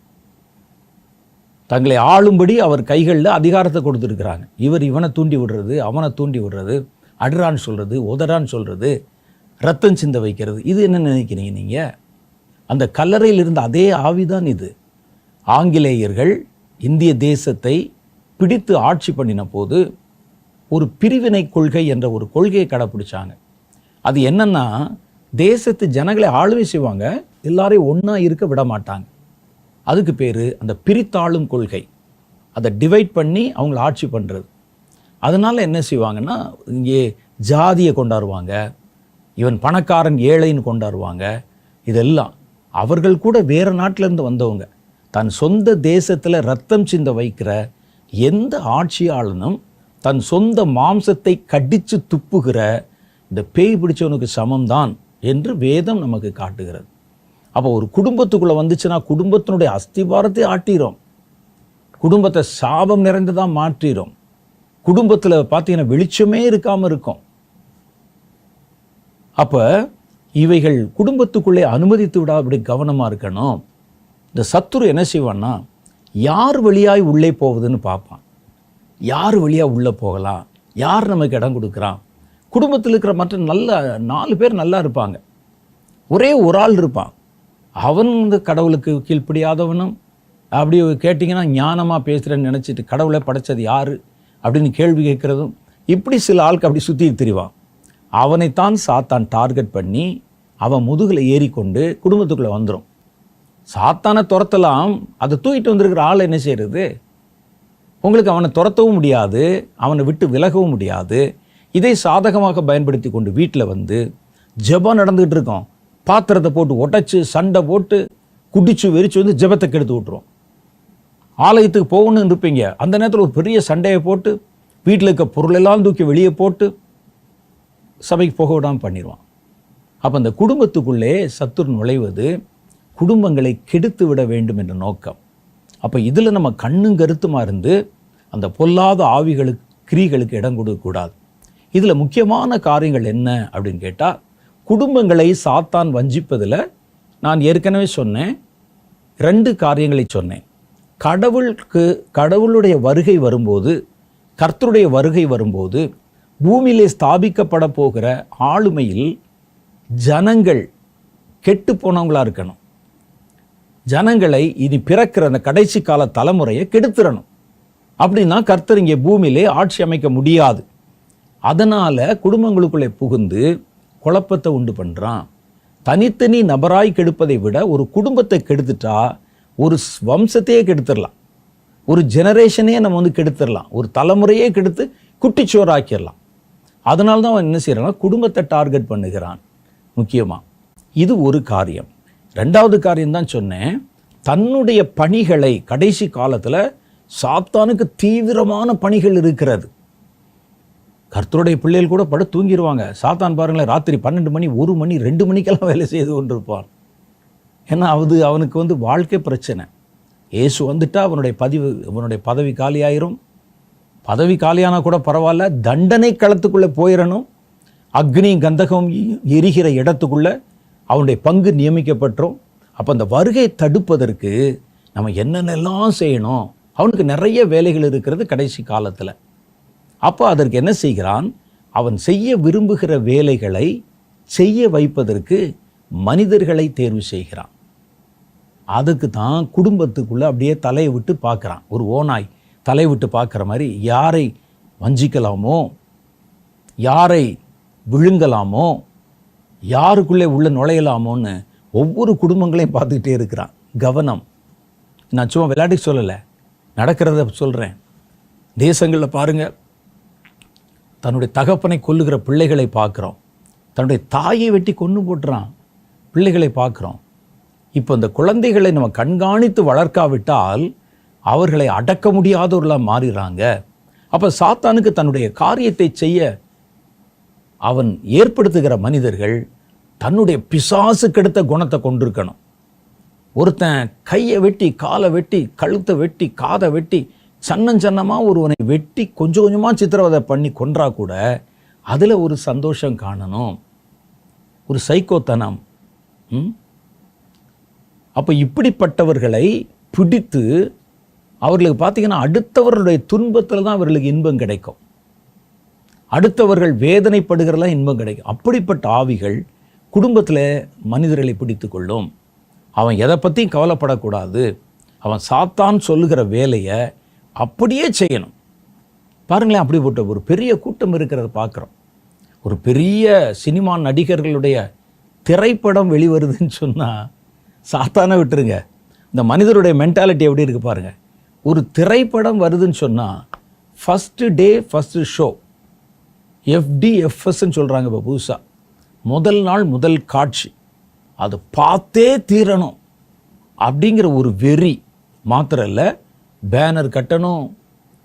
தங்களை ஆளும்படி அவர் கைகளில் அதிகாரத்தை கொடுத்துருக்கிறாங்க. இவனை தூண்டி விடுறது, அவனை தூண்டி விடுறது, அடுறான்னு சொல்கிறது, உதறான்னு சொல்கிறது, ரத்தம் சிந்த வைக்கிறது. இது என்ன நினைக்கிறீங்க நீங்கள்? அந்த கல்லறையில் இருந்த அதே ஆவிதான் இது. ஆங்கிலேயர்கள் இந்திய தேசத்தை பிடித்து ஆட்சி பண்ணின போது ஒரு பிரிவினை கொள்கை என்ற ஒரு கொள்கையை கடைப்பிடிச்சாங்க. அது என்னன்னா, தேசத்து ஜனங்களை ஆளுமை செய்வாங்க, எல்லாரையும் ஒன்றா இருக்க விட மாட்டாங்க. அதுக்கு பேர் அந்த பிரித்தாளும் கொள்கை. அதை டிவைட் பண்ணி அவங்கள ஆட்சி பண்ணுறது. அதனால் என்ன செய்வாங்கன்னா, இங்கே ஜாதியை கொண்டாடுவாங்க, இவன் பணக்காரன் ஏழைன்னு கொண்டாடுவாங்க. இதெல்லாம் அவர்கள் கூட வேறு நாட்டிலேருந்து வந்தவங்க. தன் சொந்த தேசத்தில் ரத்தம் சிந்த வைக்கிற எந்த ஆட்சியாளனும் தன் சொந்த மாம்சத்தை கடித்து துப்புகிற இந்த பேய் பிடிச்சவனுக்கு சமம்தான் என்று வேதம் நமக்கு காட்டுகிறது. அப்போ ஒரு குடும்பத்துக்குள்ளே வந்துச்சுன்னா குடும்பத்தினுடைய அஸ்திவாரத்தை ஆட்டிரும், குடும்பத்தை சாபம் நிறைந்ததாக மாற்றிடும், குடும்பத்தில் பார்த்தீங்கன்னா வெளிச்சமே இருக்காமல் இருக்கும். அப்போ இவைகள் குடும்பத்துக்குள்ளே அனுமதித்து விடாதபடி கவனமாக இருக்கணும். இந்த சத்துரு என்ன செய்வான்னா, யார் வழியாய் உள்ளே போகுதுன்னு பார்ப்பான். யார் வழியாக உள்ளே போகலாம், யார் நமக்கு இடம் கொடுக்குறான். குடும்பத்தில் இருக்கிற மற்ற நல்ல 4 பேர் நல்லா இருப்பாங்க, ஒரே ஒரு ஆள் இருப்பான், அவன் இந்த கடவுளுக்கு கீழ்ப்படியாதவனும். அப்படி கேட்டிங்கன்னா ஞானமாக பேசுகிறேன்னு நினச்சிட்டு கடவுளை படைச்சது யார் அப்படின்னு கேள்வி கேட்குறதும். இப்படி சில ஆளுக்கு அப்படி சுற்றி திரிவான். அவனைத்தான் சாத்தான் டார்கெட் பண்ணி அவன் முதுகில் ஏறிக்கொண்டு குடும்பத்துக்குள்ளே வந்துடும். சாத்தானை துரத்தலாம், அதை தூக்கிட்டு வந்திருக்கிற ஆள் என்ன செய்கிறது? உங்களுக்கு அவனை துரத்தவும் முடியாது, அவனை விட்டு விலகவும் முடியாது. இதை சாதகமாக பயன்படுத்தி கொண்டு வீட்டில் வந்து ஜெபம் நடந்துகிட்டு இருக்கோம், பாத்திரத்தை போட்டு உடைச்சு சண்டை போட்டு குடிச்சு வெறிச்சு வந்து ஜெபத்தை கெடுத்து விட்டுரும். ஆலயத்துக்கு போகணுன்னு இருப்பீங்க, அந்த நேரத்தில் ஒரு பெரிய சண்டையை போட்டு வீட்டில் இருக்க பொருளெல்லாம் தூக்கி வெளியே போட்டு சபைக்கு போக விடாமல் பண்ணிடுவான். அப்போ அந்த குடும்பத்துக்குள்ளே சத்துரு நுழைவது குடும்பங்களை கெடுத்து விட வேண்டும் என்ற நோக்கம். அப்போ இதில் நம்ம கண்ணும் கருத்துமாக இருந்து அந்த பொல்லாத ஆவிகளுக்கு கிரிகளுக்கு இடம் கொடுக்கக்கூடாது. இதில் முக்கியமான காரியங்கள் என்ன அப்படின்னு கேட்டால், குடும்பங்களை சாத்தான் வஞ்சிப்பதில் நான் ஏற்கனவே சொன்னேன், 2 காரியங்களை சொன்னேன். கடவுளுடைய வருகை வரும்போது, கர்த்தருடைய வருகை வரும்போது பூமியிலே ஸ்தாபிக்கப்பட போகிற ஆளுமையில் ஜனங்கள் கெட்டு போனவங்களாக இருக்கணும். ஜனங்களை இனி பிறக்கிற அந்த கடைசி கால தலைமுறையை கெடுத்துடணும். அப்படின்னா கர்த்தர் இங்கே பூமியிலே ஆட்சி அமைக்க முடியாது. அதனால் குடும்பங்களுக்குள்ளே புகுந்து குழப்பத்தை உண்டு பண்ணுறான். தனித்தனி நபராய் கெடுப்பதை விட ஒரு குடும்பத்தை கெடுத்துட்டா ஒரு வம்சத்தையே கெடுத்துடலாம், ஒரு ஜெனரேஷனே நம்ம வந்து கெடுத்துடலாம், ஒரு தலைமுறையே கெடுத்து குட்டிச்சோறாக்கிடலாம். அதனால தான் அவன் என்ன செய்யறான்னா குடும்பத்தை டார்கெட் பண்ணுகிறான் முக்கியமாக. இது ஒரு காரியம். 2வது காரியம் தான் சொன்னேன், தன்னுடைய பணிகளை கடைசி காலத்தில் சாத்தானுக்கு தீவிரமான பணிகள் இருக்கிறது. கர்த்தருடைய பிள்ளைகள் கூட படு தூங்கிடுவாங்க. சாத்தான் பாருங்களேன், ராத்திரி 12 மணி 1 மணி 2 மணிக்கெல்லாம் வேலை செய்து கொண்டிருப்பான். ஏன்னா அவனுக்கு வந்து வாழ்க்கை பிரச்சனை. இயேசு வந்துட்டா அவனுடைய பதவி காலியாயிரும், பதவி காலியானா கூட பரவாயில்ல, தண்டனை களத்துக்குள்ளே போயிடணும். அக்னி கந்தகம் எரிகிற இடத்துக்குள்ளே அவனுடைய பங்கு நியமிக்கப்பட்டோம். அப்போ அந்த வருகை தடுப்பதற்கு நம்ம என்னென்னலாம் செய்யணும்? அவனுக்கு நிறைய வேலைகள் இருக்கிறது கடைசி காலத்தில். அப்போ அதற்கு என்ன செய்கிறான்? அவன் செய்ய விரும்புகிற வேலைகளை செய்ய வைப்பதற்கு மனிதர்களை தேர்வு செய்கிறான். அதுக்கு தான் குடும்பத்துக்குள்ளே அப்படியே தலையை விட்டு பார்க்குறான். ஒரு ஓநாய் தலையை விட்டு பார்க்குற மாதிரி யாரை வஞ்சிக்கலாமோ, யாரை விழுங்கலாமோ, யாருக்குள்ளே உள்ள நுழையலாமோன்னு ஒவ்வொரு குடும்பங்களையும் பார்த்துக்கிட்டே இருக்கிறான். கவனம். நான் சும்மா விளையாடி சொல்லலை, நடக்கிறத சொல்கிறேன். தேசங்களில் பாருங்கள், தன்னுடைய தகப்பனை கொல்லுகிற பிள்ளைகளை பார்க்குறோம். தன்னுடைய தாயை வெட்டி கொன்று போட்டுறான் பிள்ளைகளை பார்க்குறோம். இப்போ இந்த குழந்தைகளை நம்ம கண்காணித்து வளர்க்காவிட்டால் அவர்களை அடக்க முடியாதவர்களாக மாறிடுறாங்க. அப்போ சாத்தானுக்கு தன்னுடைய காரியத்தை செய்ய அவன் ஏற்படுத்துகிற மனிதர்கள் தன்னுடைய பிசாசு கெடுத்த குணத்தை கொண்டிருக்கணும். ஒருத்தன் கையை வெட்டி, காலை வெட்டி, கழுத்தை வெட்டி, காதை வெட்டி, சன்னமாக ஒருவனை வெட்டி கொஞ்சம் கொஞ்சமாக சித்திரவதை பண்ணி கொன்றா கூட அதில் ஒரு சந்தோஷம் காணணும், ஒரு சைக்கோத்தனம். அப்போ இப்படிப்பட்டவர்களை பிடித்து அவர்களுக்கு பார்த்தீங்கன்னா அடுத்தவர்களுடைய துன்பத்தில் தான் அவர்களுக்கு இன்பம் கிடைக்கும், அடுத்தவர்கள் வேதனைப்படுகிறலாம் இன்பம் கிடைக்கும். அப்படிப்பட்ட ஆவிகள் குடும்பத்தில் மனிதர்களை பிடித்து கொள்ளும். அவன் எதை பற்றியும் கவலைப்படக்கூடாது. அவன் சாத்தான் சொல்லுகிற வேலையை அப்படியே செய்யணும். பாருங்களேன், அப்படிப்பட்ட ஒரு பெரிய கூட்டம் இருக்கிறத பார்க்குறோம். ஒரு பெரிய சினிமா நடிகர்களுடைய திரைப்படம் வெளிவருதுன்னு சொன்னால் சாத்தானை விட்டுருங்க, இந்த மனிதருடைய மென்டாலிட்டி எப்படி இருக்குது பாருங்கள். ஒரு திரைப்படம் வருதுன்னு சொன்னால் ஃபஸ்ட்டு டே ஃபஸ்ட்டு ஷோ, FDFSன்னு சொல்கிறாங்க இப்போ புதுசாக. முதல் நாள் முதல் காட்சி, அது பார்த்தே தீரணும் அப்படிங்கிற ஒரு வெறி மாத்திரம் இல்லை. பேனர் கட்டணும்,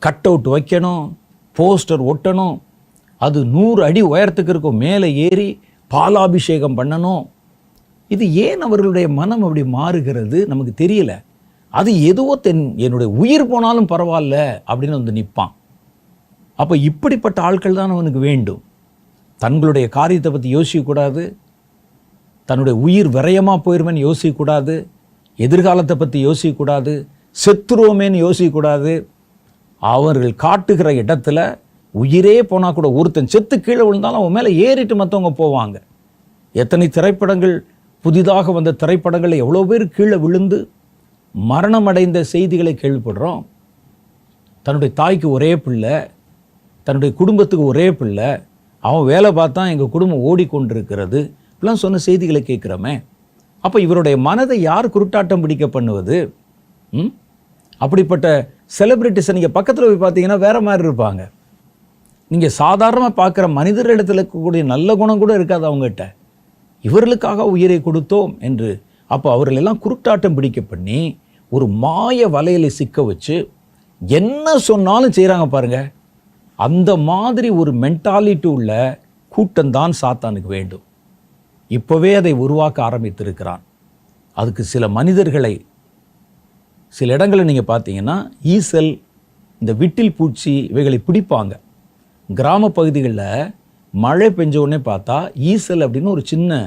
கட் அவுட் வைக்கணும், போஸ்டர் ஒட்டணும், அது 100 அடி உயரத்துக்கு இருக்கும், மேலே ஏறி பாலாபிஷேகம் பண்ணணும். இது ஏன் அவர்களுடைய மனம் அப்படி மாறுகிறது நமக்கு தெரியல. அது எதுவோ என்னுடைய உயிர் போனாலும் பரவாயில்ல அப்படின்னு வந்து நிற்பான். அப்போ இப்படிப்பட்ட ஆட்கள் தான் அவனுக்கு வேண்டும். தங்களுடைய காரியத்தை பற்றி யோசிக்கக்கூடாது, தன்னுடைய உயிர் விரயமாக போயிருமேன்னு யோசிக்கக்கூடாது, எதிர்காலத்தை பற்றி யோசிக்கக்கூடாது, செத்துருவோமேன்னு யோசிக்கக்கூடாது. அவர்கள் காட்டுகிற இடத்துல உயிரே போனால் கூட ஒருத்தன் செத்து கீழே விழுந்தாலும் அவன் மேலே ஏறிட்டு மற்றவங்க போவாங்க. எத்தனை திரைப்படங்கள், புதிதாக வந்த திரைப்படங்களில் எவ்வளோ பேர் கீழே விழுந்து மரணம் அடைந்த செய்திகளை கேள்விப்படுறோம். தன்னுடைய தாய்க்கு ஒரே பிள்ளை, தன்னுடைய குடும்பத்துக்கு ஒரே பிள்ளை, அவன் வேலை பார்த்தா எங்கள் குடும்பம் ஓடிக்கொண்டிருக்கிறது, இப்படிலாம் சொன்ன செய்திகளை கேட்குறோமே. அப்போ இவருடைய மனதை யார் குருட்டாட்டம் பிடிக்க பண்ணுவது? அப்படிப்பட்ட செலிப்ரிட்டிஸை நீங்கள் பக்கத்தில் போய் பார்த்தீங்கன்னா வேறு மாதிரி இருப்பாங்க. நீங்கள் சாதாரணமாக பார்க்குற மனிதர்களிடத்தில் இருக்கக்கூடிய நல்ல குணம் கூட இருக்காது அவங்ககிட்ட. இவர்களுக்காக உயிரை கொடுத்தோம் என்று அப்போ அவர்களெல்லாம் குருட்டாட்டம் பிடிக்க பண்ணி ஒரு மாய வலையில சிக்க வச்சு என்ன சொன்னாலும் செய்கிறாங்க பாருங்கள். அந்த மாதிரி ஒரு மென்டாலிட்டி உள்ள கூட்டம்தான் சாத்தானுக்கு வேண்டும். இப்போவே அதை உருவாக்க ஆரம்பித்திருக்கிறான். அதுக்கு சில மனிதர்களை, சில இடங்களில் நீங்கள் பார்த்தீங்கன்னா ஈசல், இந்த விட்டில் பூச்சி இவைகளை பிடிப்பாங்க. கிராம பகுதிகளில் மழை பெஞ்ச உடனே பார்த்தா ஈசல் அப்படின்னு ஒரு சின்ன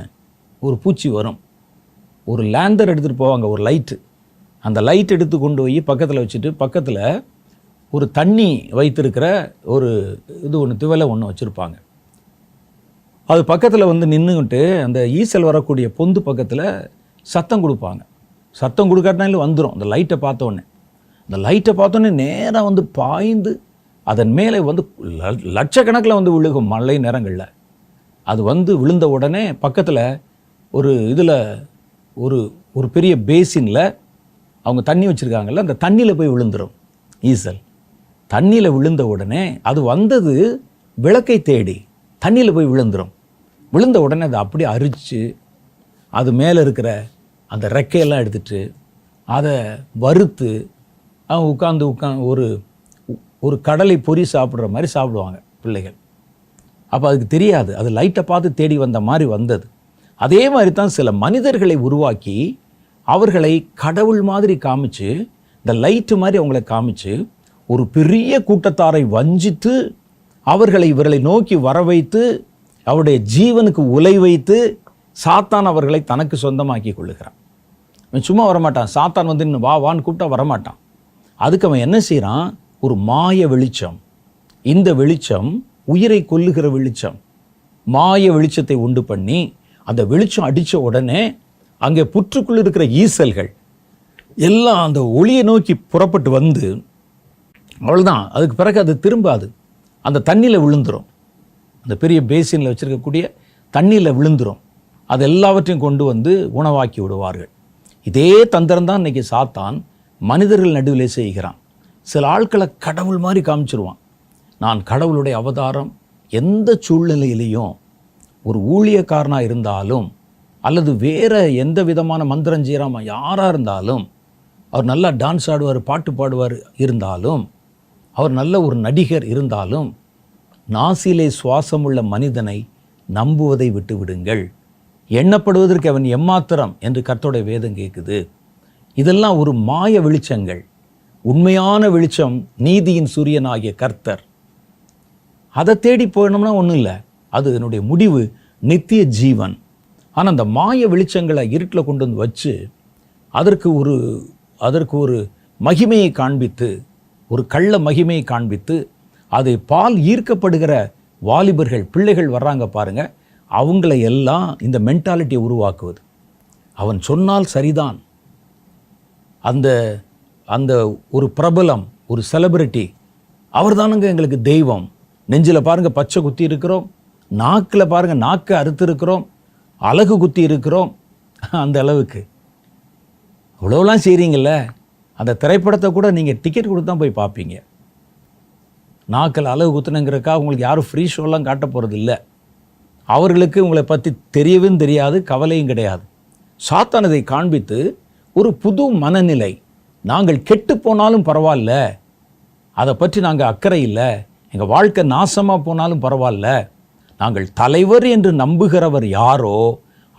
ஒரு பூச்சி வரும். ஒரு லேந்தர் எடுத்துகிட்டு போவாங்க, ஒரு லைட்டு. அந்த லைட் எடுத்து கொண்டு போய் பக்கத்தில் வச்சுட்டு பக்கத்தில் ஒரு தண்ணி வைத்திருக்கிற ஒரு இது ஒன்று, திவலை ஒன்று வச்சுருப்பாங்க. அது பக்கத்தில் வந்து நின்றுக்கிட்டு அந்த ஈசல் வரக்கூடிய பொந்து பக்கத்தில் சத்தம் கொடுப்பாங்க. சத்தம் கொடுக்காட்டினாலும் வந்துடும். அந்த லைட்டை பார்த்தோன்னே, அந்த லைட்டை பார்த்தோன்னே நேராக வந்து பாய்ந்து அதன் மேலே வந்து லட்சக்கணக்கில் வந்து விழுகும் மழை நேரங்களில். அது வந்து விழுந்த உடனே பக்கத்தில் ஒரு இதில் ஒரு பெரிய பேசினில் அவங்க தண்ணி வச்சுருக்காங்கல்ல, அந்த தண்ணியில் போய் விழுந்துடும் ஈசல். தண்ணியில் விழுந்த உடனே அது வந்தது விளக்கை தேடி தண்ணியில் போய் விழுந்துடும். விழுந்த உடனே அதை அப்படியே அரித்து அது மேலே இருக்கிற அந்த ரெக்கையெல்லாம் எடுத்துட்டு அதை வறுத்து அவங்க உட்காந்து ஒரு கடலை பொறி சாப்பிட்ற மாதிரி சாப்பிடுவாங்க பிள்ளைகள். அப்போ அதுக்கு தெரியாது, அது லைட்டை பார்த்து தேடி வந்த மாதிரி வந்தது. அதே மாதிரி தான் சில மனிதர்களை உருவாக்கி அவர்களை கடவுள் மாதிரி காமிச்சு, இந்த லைட்டு மாதிரி அவங்கள காமிச்சு ஒரு பெரிய கூட்டத்தாரை வஞ்சித்து இவர்களை நோக்கி வர வைத்து அவருடைய ஜீவனுக்கு உலை வைத்து சாத்தான் அவர்களை தனக்கு சொந்தமாக்கி கொள்ளுகிறான். அவன் சும்மா வரமாட்டான். சாத்தான் வந்து இன்னும் வான்னு கூப்பிட்டா வரமாட்டான். அதுக்கு அவன் என்ன செய்கிறான்? ஒரு மாய வெளிச்சம். இந்த வெளிச்சம் உயிரை கொல்லுகிற வெளிச்சம். மாய வெளிச்சத்தை உண்டு பண்ணி அந்த வெளிச்சம் அடித்த உடனே அங்கே புற்றுக்குள் இருக்கிற ஈசல்கள் எல்லாம் அந்த ஒளியை நோக்கி புறப்பட்டு வந்து அவ்வளோதான். அதுக்கு பிறகு அது திரும்பாது. அந்த தண்ணியில் விழுந்துடும். அந்த பெரிய பேசினில் வச்சுருக்கக்கூடிய தண்ணியில் விழுந்துடும். அது எல்லாவற்றையும் கொண்டு வந்து உணவாக்கி விடுவார்கள். இதே தந்திரம் தான் இன்றைக்கி சாத்தான் மனிதர்கள் நடுவிலே செய்கிறான். சில ஆட்களை கடவுள் மாதிரி காமிச்சிருவான். நான் கடவுளுடைய அவதாரம். எந்த சூழ்நிலையிலையும் ஒரு ஊழியக்காரனாக இருந்தாலும் அல்லது வேறு எந்த விதமான மந்திரஞ்சீராம யாராக இருந்தாலும், அவர் நல்லா டான்ஸ் ஆடுவார், பாட்டு பாடுவார் இருந்தாலும், அவர் நல்ல ஒரு நடிகர் இருந்தாலும், நாசிலே சுவாசமுள்ள மனிதனை நம்புவதை விட்டு விடுங்கள். எண்ணப்படுவதற்கு அவன் எம்மாத்திரம் என்று கர்த்தருடைய வேதம் கேட்குது. இதெல்லாம் ஒரு மாய வெளிச்சங்கள். உண்மையான வெளிச்சம் நீதியின் சூரியனாகிய கர்த்தர். அதை தேடி போயிடணும்னா ஒன்றும் இல்லை. அது என்னுடைய முடிவு நித்திய ஜீவன். ஆனால் அந்த மாய வெளிச்சங்களை இருட்டில் கொண்டு வந்து வச்சு அதற்கு ஒரு மகிமையை காண்பித்து, ஒரு கள்ள மகிமையை காண்பித்து, அதை பால் ஈர்க்கப்படுகிற வாலிபர்கள் பிள்ளைகள் வர்றாங்க பாருங்கள், அவங்கள எல்லாம் இந்த மென்டாலிட்டியை உருவாக்குவது. அவன் சொன்னால் சரிதான். அந்த அந்த ஒரு பிரபலம், ஒரு செலிபிரிட்டி, அவர் தானுங்க எங்களுக்கு தெய்வம். நெஞ்சில் பாருங்கள் பச்சை குத்தி இருக்கிறோம், நாக்கில் பாருங்கள் நாக்கை அறுத்து இருக்கிறோம், அழகு குத்தி இருக்கிறோம். அந்த அளவுக்கு அவ்வளோலாம் செய்கிறீங்கள. அந்த திரைப்படத்தை கூட நீங்கள் டிக்கெட் கொடுத்து தான் போய் பார்ப்பீங்க. நாக்கில் அழகு குத்துனுங்கிறக்கா உங்களுக்கு யாரும் ஃப்ரீ ஷோலாம் காட்ட போகிறது இல்லை. அவர்களுக்கு உங்களை பற்றி தெரியவும் தெரியாது, கவலையும் கிடையாது. சாத்தான் இதை காண்பித்து ஒரு புது மனநிலை. நாங்கள் கெட்டு போனாலும் பரவாயில்ல, அதை பற்றி நாங்கள் அக்கறை இல்லை. எங்கள் வாழ்க்கை நாசமாக போனாலும் பரவாயில்ல, நாங்கள் தலைவர் என்று நம்புகிறவர் யாரோ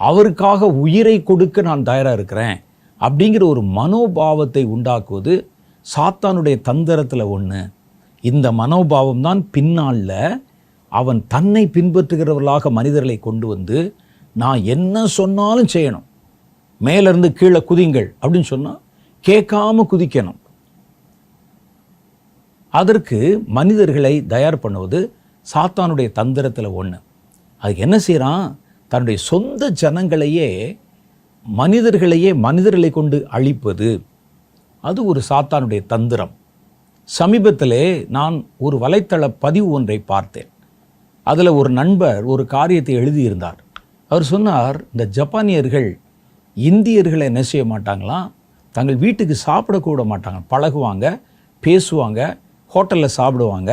அவருக்காக உயிரை கொடுக்க நான் தயாராக இருக்கிறேன் அப்படிங்கிற ஒரு மனோபாவத்தை உண்டாக்குவது சாத்தானுடைய தந்திரத்தில் ஒன்று. இந்த மனோபாவம் தான் பின்னாளில் அவன் தன்னை பின்பற்றுகிறவர்களாக மனிதர்களை கொண்டு வந்து, நான் என்ன சொன்னாலும் செய்யணும், மேலேருந்து கீழே குதிங்கள் அப்படின்னு சொன்னால் கேட்காம குதிக்கணும். அதற்கு மனிதர்களை தயார் பண்ணுவது சாத்தானுடைய தந்திரத்தில் ஒன்று. அதுக்கு என்ன செய்கிறான்? தன்னுடைய சொந்த ஜனங்களையே மனிதர்களை கொண்டு அழிப்பது. அது ஒரு சாத்தானுடைய தந்திரம். சமீபத்திலே நான் ஒரு வலைத்தள பதிவு ஒன்றை பார்த்தேன். அதில் ஒரு நண்பர் ஒரு காரியத்தை எழுதியிருந்தார். அவர் சொன்னார், இந்த ஜப்பானியர்கள் இந்தியர்களை என்ன செய்ய மாட்டாங்களாம், தங்கள் வீட்டுக்கு சாப்பிடக்கூட மாட்டாங்க. பழகுவாங்க, பேசுவாங்க, ஹோட்டலில் சாப்பிடுவாங்க,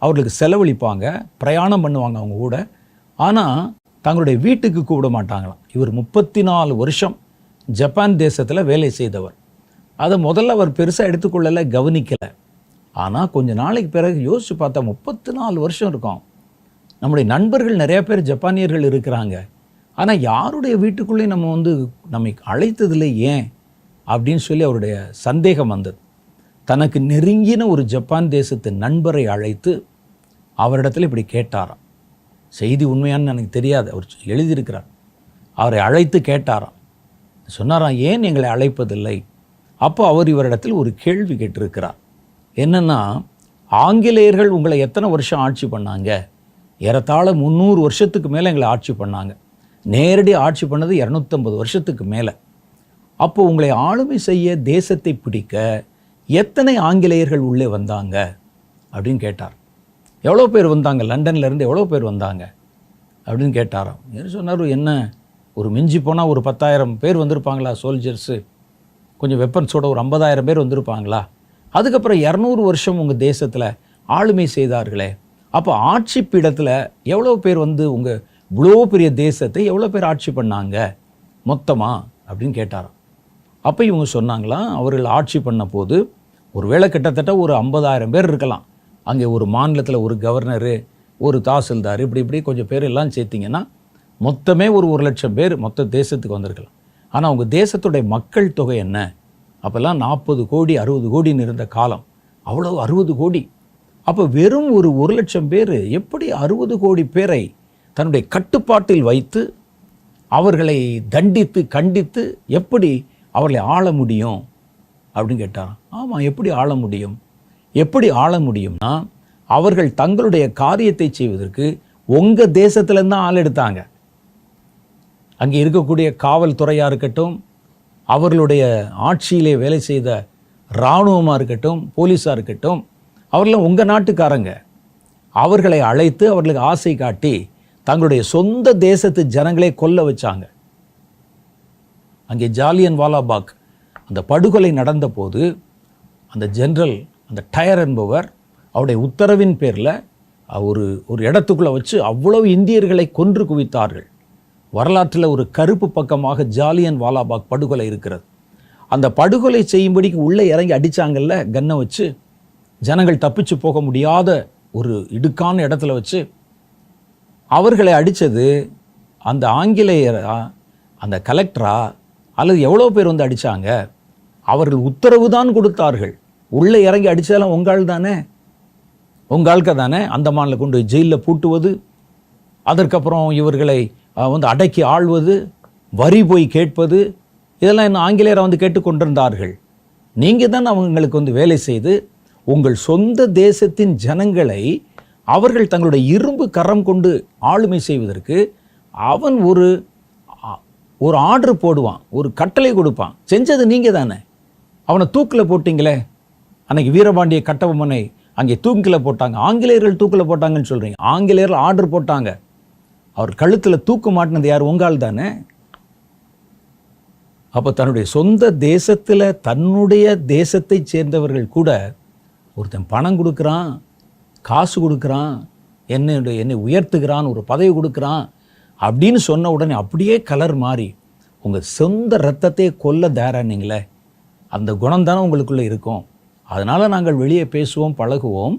அவர்களுக்கு செலவழிப்பாங்க, பிரயாணம் பண்ணுவாங்க அவங்க கூட. ஆனால் தங்களுடைய வீட்டுக்கு கூப்பிட மாட்டாங்களாம். இவர் 34 வருஷம் ஜப்பான் தேசத்தில் வேலை செய்தவர். அதை முதல்ல அவர் பெருசாக எடுத்துக்கொள்ளலை, கவனிக்கலை. ஆனால் கொஞ்ச நாளைக்கு பிறகு யோசித்து பார்த்தா 34 வருஷம் இருக்கும். நம்முடைய நண்பர்கள் நிறைய பேர் ஜப்பானியர்கள் இருக்கிறாங்க. ஆனால் யாருடைய வீட்டுக்குள்ளேயும் நம்மை அழைத்ததில்லை, ஏன் அப்படின்னு சொல்லி அவருடைய சந்தேகம் வந்தது. தனக்கு நெருங்கின ஒரு ஜப்பான் தேசத்து நண்பரை அழைத்து அவரிடத்தில் இப்படி கேட்டாராம். செய்தி உண்மையான்னு எனக்கு தெரியாது, அவர் எழுதியிருக்கிறார். அவரை அழைத்து கேட்டாராம். சொன்னாராம், ஏன் எங்களை அழைப்பதில்லை? அப்போ அவர் இவரிடத்தில் ஒரு கேள்வி கேட்டிருக்கிறார். என்னென்னா, ஆங்கிலேயர்கள் உங்களை எத்தனை வருஷம் ஆட்சி பண்ணாங்க? ஏறத்தாழ 300 வருஷத்துக்கு மேலே எங்களை ஆட்சி பண்ணாங்க. நேரடி ஆட்சி பண்ணது 250 வருஷத்துக்கு மேலே. அப்போ உங்களை ஆளுமை செய்ய, தேசத்தை பிடிக்க எத்தனை ஆங்கிலேயர்கள் உள்ளே வந்தாங்க அப்படின்னு கேட்டார். எவ்வளோ பேர் வந்தாங்க, லண்டன்லேருந்து எவ்வளோ பேர் வந்தாங்க அப்படின்னு கேட்டாராம். என்ன சொன்னார், என்ன ஒரு மிஞ்சி போனால் ஒரு 10,000 பேர் வந்திருப்பாங்களா சோல்ஜர்ஸு, கொஞ்சம் வெப்பன்ஸோட ஒரு 50,000 பேர் வந்திருப்பாங்களா. அதுக்கப்புறம் 200 வருஷம் உங்கள் தேசத்தில் ஆளுமை செய்தார்களே, அப்போ ஆட்சி பீடத்தில் எவ்வளோ பேர் உங்கள் இவ்வளோ பெரிய தேசத்தை எவ்வளோ பேர் ஆட்சி பண்ணாங்க மொத்தமாக அப்படின்னு கேட்டாராம். அப்போ இவங்க சொன்னாங்களாம், அவர்கள் ஆட்சி பண்ண போது ஒருவேளை கிட்டத்தட்ட ஒரு 50,000 பேர் இருக்கலாம். அங்கே ஒரு மாநிலத்தில் ஒரு கவர்னரு, ஒரு தாசில்தார், இப்படி கொஞ்சம் பேர் எல்லாம் சேர்த்திங்கன்னா மொத்தமே ஒரு 1,00,000 பேர் மொத்த தேசத்துக்கு வந்திருக்கலாம். ஆனால் உங்கள் தேசத்துடைய மக்கள் தொகை என்ன? அப்போல்லாம் 40 கோடி 60 கோடின்னு இருந்த காலம். அவ்வளோ 60 கோடி. அப்போ வெறும் ஒரு 1,00,000 பேர் எப்படி 60 கோடி பேரை தன்னுடைய கட்டுப்பாட்டில் வைத்து அவர்களை தண்டித்து கண்டித்து எப்படி அவர்களை ஆள முடியும் அப்படின்னு கேட்டாராம். ஆமாம், எப்படி ஆள முடியும்? எப்படி ஆள முடியும்னா, அவர்கள் தங்களுடைய காரியத்தை செய்வதற்கு உங்கள் தேசத்துலேருந்து தான் ஆள் எடுத்தாங்க. அங்கே இருக்கக்கூடிய காவல்துறையாக இருக்கட்டும், அவர்களுடைய ஆட்சியிலே வேலை செய்த இராணுவமாக இருக்கட்டும், போலீஸாக இருக்கட்டும், அவர்களெலாம் உங்கள் நாட்டுக்காரங்க. அவர்களை அழைத்து அவர்களுக்கு ஆசை காட்டி தங்களுடைய சொந்த தேசத்து ஜனங்களே கொல்ல வச்சாங்க. அங்கே ஜாலியன் வாலாபாக் அந்த படுகொலை நடந்த போது அந்த ஜெனரல், அந்த டயர் என்பவர், அவருடைய உத்தரவின் பேரில் ஒரு இடத்துக்குள்ளே வச்சு அவ்வளவு இந்தியர்களை கொன்று குவித்தார்கள். வரலாற்றில் ஒரு கருப்பு பக்கமாக ஜாலியன் வாலாபாக் படுகொலை இருக்கிறது. அந்த படுகொலை செய்யும்படிக்கு உள்ளே இறங்கி அடித்தாங்கல்ல கன்னை வச்சு, ஜனங்கள் தப்பிச்சு போக முடியாத ஒரு இடுக்கான இடத்துல வச்சு அவர்களை அடித்தது அந்த ஆங்கிலேயரா, அந்த கலெக்டரா, அல்லது எவ்வளோ பேர் வந்து அடித்தாங்க? அவர்கள் உத்தரவு தான் கொடுத்தார்கள். உள்ளே இறங்கி அடித்ததெல்லாம் உங்கள் தானே, உங்களுக்கு தானே. அந்தமானில் கொண்டு ஜெயிலில் பூட்டுவது, அதற்கப்புறம் இவர்களை வந்து அடக்கி ஆள்வது, வரி போய் கேட்பது, இதெல்லாம் இன்னும் ஆங்கிலேயரை வந்து கேட்டுக்கொண்டிருந்தார்கள். நீங்கள் தான் அவங்களுக்கு வந்து வேலை செய்து உங்கள் சொந்த தேசத்தின் ஜனங்களை அவர்கள் தங்களுடைய இரும்பு கரம் கொண்டு ஆளுமை செய்வதற்கு அவன் ஒரு ஆர்டர் போடுவான், ஒரு கட்டளை கொடுப்பான். செஞ்சது நீங்கள் தானே. அவனை தூக்கில் போட்டிங்களே, அன்னைக்கு வீரபாண்டிய கட்டபொம்மனை அங்கே தூக்கில் போட்டாங்க. ஆங்கிலேயர்கள் தூக்கில் போட்டாங்கன்னு சொல்கிறீங்க. ஆங்கிலேயர்கள் ஆர்டர் போட்டாங்க. அவர் கழுத்தில் தூக்கு மாட்டினது யார்? உங்கால் தானே. அப்போ தன்னுடைய சொந்த தேசத்தில் தன்னுடைய தேசத்தை சேர்ந்தவர்கள் கூட ஒருத்தன் பணம் கொடுக்குறான், காசு கொடுக்குறான், என்னை உயர்த்துகிறான், ஒரு பதவி கொடுக்குறான் அப்படின்னு சொன்ன உடனே அப்படியே கலர் மாறி உங்கள் சொந்த ரத்தத்தை கொல்ல தயாரானீங்களே, அந்த குணம் தானே உங்களுக்குள்ளே இருக்கும். அதனால் நாங்கள் வெளியே பேசுவோம், பழகுவோம்.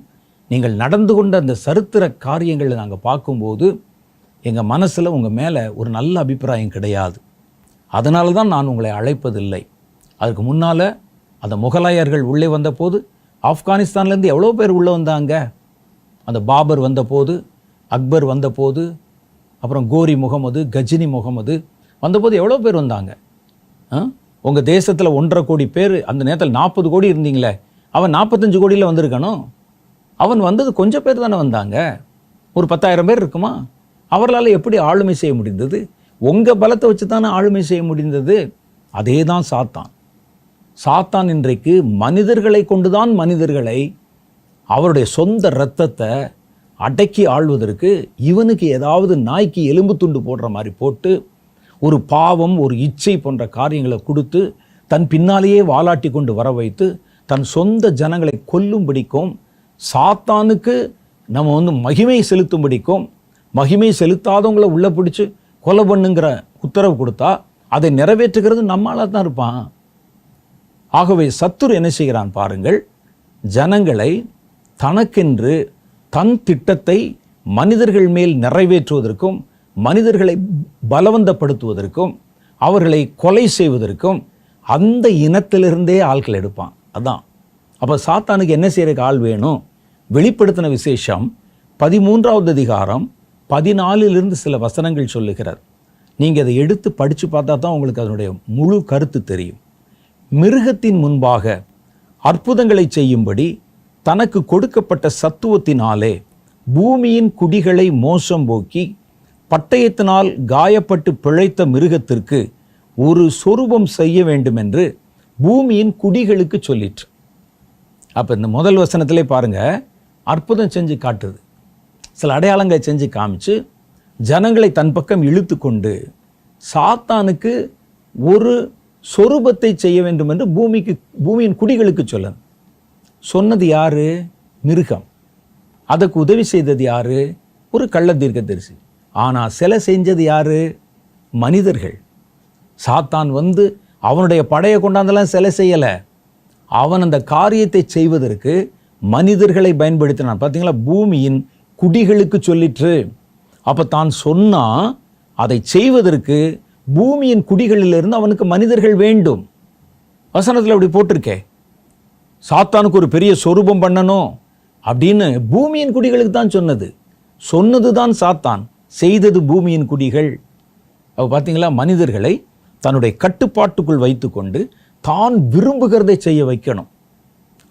நீங்கள் நடந்து கொண்ட அந்த சரித்திர காரியங்களை நாங்கள் பார்க்கும்போது எங்கள் மனசில் உங்கள் மேலே ஒரு நல்ல அபிப்பிராயம் கிடையாது. அதனால தான் நான் உங்களை அழைப்பதில்லை. அதுக்கு முன்னால் அந்த முகலாயர்கள் உள்ளே வந்தபோது ஆப்கானிஸ்தான்லேருந்து எவ்வளோ பேர் உள்ளே வந்தாங்க. அந்த பாபர் வந்தபோது, அக்பர் வந்தபோது, அப்புறம் கோரி முகமது, கஜினி முகமது வந்தபோது எவ்வளோ பேர் வந்தாங்க. உங்கள் தேசத்தில் 1.5 கோடி பேர், அந்த நேரத்தில் 40 கோடி இருந்தீங்களே, அவன் 45 கோடியில் வந்திருக்கணும். அவன் வந்தது கொஞ்சம் பேர் தானே வந்தாங்க. ஒரு 10,000 பேர் இருக்குமா? அவர்களால் எப்படி ஆளுமை செய்ய முடிந்தது? உங்கள் பலத்தை வச்சு தானே ஆளுமை செய்ய முடிந்தது. அதே தான் சாத்தான் இன்றைக்கு மனிதர்களை கொண்டுதான் மனிதர்களை அவருடைய சொந்த இரத்தத்தை அடக்கி ஆள்வதற்கு இவனுக்கு ஏதாவது நாய்க்கு எலும்பு துண்டு போடுற மாதிரி போட்டு ஒரு பாவம், ஒரு இச்சை போன்ற காரியங்களை கொடுத்து தன் பின்னாலேயே வாலாட்டி கொண்டு வர வைத்து தன் சொந்த ஜனங்களை கொல்லும்படிக்கும், சாத்தானுக்கு நம்ம வந்து மகிமை செலுத்தும்படிக்கும், மகிமை செலுத்தாதவங்களை உள்ளே பிடிச்சி கொலை பண்ணுங்கிற உத்தரவு கொடுத்தா அதை நிறைவேற்றுகிறது நம்மளால தான் இருப்பான். ஆகவே சத்துரு என்ன செய்கிறான் பாருங்கள், ஜனங்களை தனக்கென்று தன் திட்டத்தை மனிதர்கள் மேல் நிறைவேற்றுவதற்கும், மனிதர்களை பலவந்தப்படுத்துவதற்கும், அவர்களை கொலை செய்வதற்கும் அந்த இனத்திலிருந்தே ஆட்கள் எடுப்பான். அதான். அப்போ சாத்தானுக்கு என்ன செய்யறதுக்கு ஆள் வேணும்? வெளிப்படுத்தின விசேஷம் 13வது அதிகாரம் 14 சில வசனங்கள் சொல்லுகிறார். நீங்கள் அதை எடுத்து படித்து பார்த்தா தான் உங்களுக்கு அதனுடைய முழு கருத்து தெரியும். மிருகத்தின் முன்பாக அற்புதங்களை செய்யும்படி தனக்கு கொடுக்கப்பட்ட சத்துவத்தினாலே பூமியின் குடிகளை மோசம் போக்கி பட்டயத்தினால் காயப்பட்டு பிழைத்த மிருகத்திற்கு ஒரு சொரூபம் செய்ய வேண்டும் என்று பூமியின் குடிகளுக்கு சொல்லிற்று. அப்போ இந்த முதல் வசனத்திலே பாருங்க, அற்புதம் செஞ்சு காட்டுது, சில அடையாளங்களை செஞ்சு காமிச்சு ஜனங்களை தன் பக்கம் இழுத்து கொண்டு சாத்தானுக்கு ஒரு சொரூபத்தை செய்ய வேண்டும் என்று பூமியின் குடிகளுக்கு சொல்லணும். சொன்னது யாரு? மிருகம். அதுக்கு உதவி செய்தது யாரு? ஒரு கள்ள தீர்க்கதரிசி. ஆனால் சிலை செஞ்சது யாரு? மனிதர்கள். சாத்தான் வந்து அவனுடைய படையை கொண்டாந்தெல்லாம் சிலை செய்யலை. அவன் அந்த காரியத்தை செய்வதற்கு மனிதர்களை பயன்படுத்தினான். பார்த்தீங்களா, பூமியின் குடிகளுக்கு சொல்லிற்று. அப்போ தான் சொன்னா அதை செய்வதற்கு பூமியின் குடிகளிலிருந்து அவனுக்கு மனிதர்கள் வேண்டும். வசனத்தில் அப்படி போட்டிருக்கே. சாத்தானுக்கு ஒரு பெரிய சொரூபம் பண்ணணும் அப்படின்னு பூமியின் குடிகளுக்கு தான் சொன்னது தான் சாத்தான், செய்தது பூமியின் குடிகள். பார்த்தீங்களா, மனிதர்களை தன்னுடைய கட்டுப்பாட்டுக்குள் வைத்துக்கொண்டு தான் விரும்புகிறதை செய்ய வைக்கணும்.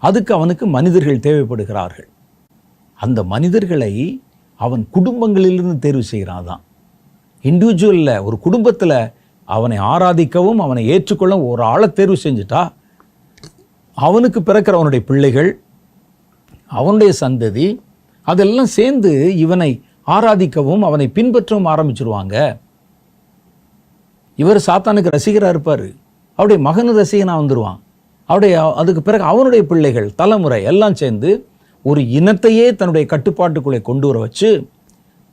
அதுக்கு அவனுக்கு மனிதர்கள் தேவைப்படுகிறார்கள். அந்த மனிதர்களை அவன் குடும்பங்களிலிருந்து தேர்வு செய்கிறான் தான். இண்டிவிஜுவலில், ஒரு குடும்பத்தில் அவனை ஆராதிக்கவும் அவனை ஏற்றுக்கொள்ள ஒரு ஆளை தேர்வு செஞ்சுட்டா, அவனுக்கு பிறக்கிற அவனுடைய பிள்ளைகள், அவனுடைய சந்ததி, அதெல்லாம் சேர்ந்து இவனை ஆராதிக்கவும் அவனை பின்பற்றவும் ஆரம்பிச்சிருவாங்க. இவர் சாத்தானுக்கு ரசிகராக இருப்பார், அவருடைய மகனு ரசிகனாக வந்துடுவான். அதுக்கு பிறகு அவனுடைய பிள்ளைகள், தலைமுறை எல்லாம் சேர்ந்து ஒரு இனத்தையே தன்னுடைய கட்டுப்பாட்டுக்குள்ளே கொண்டு வர வச்சு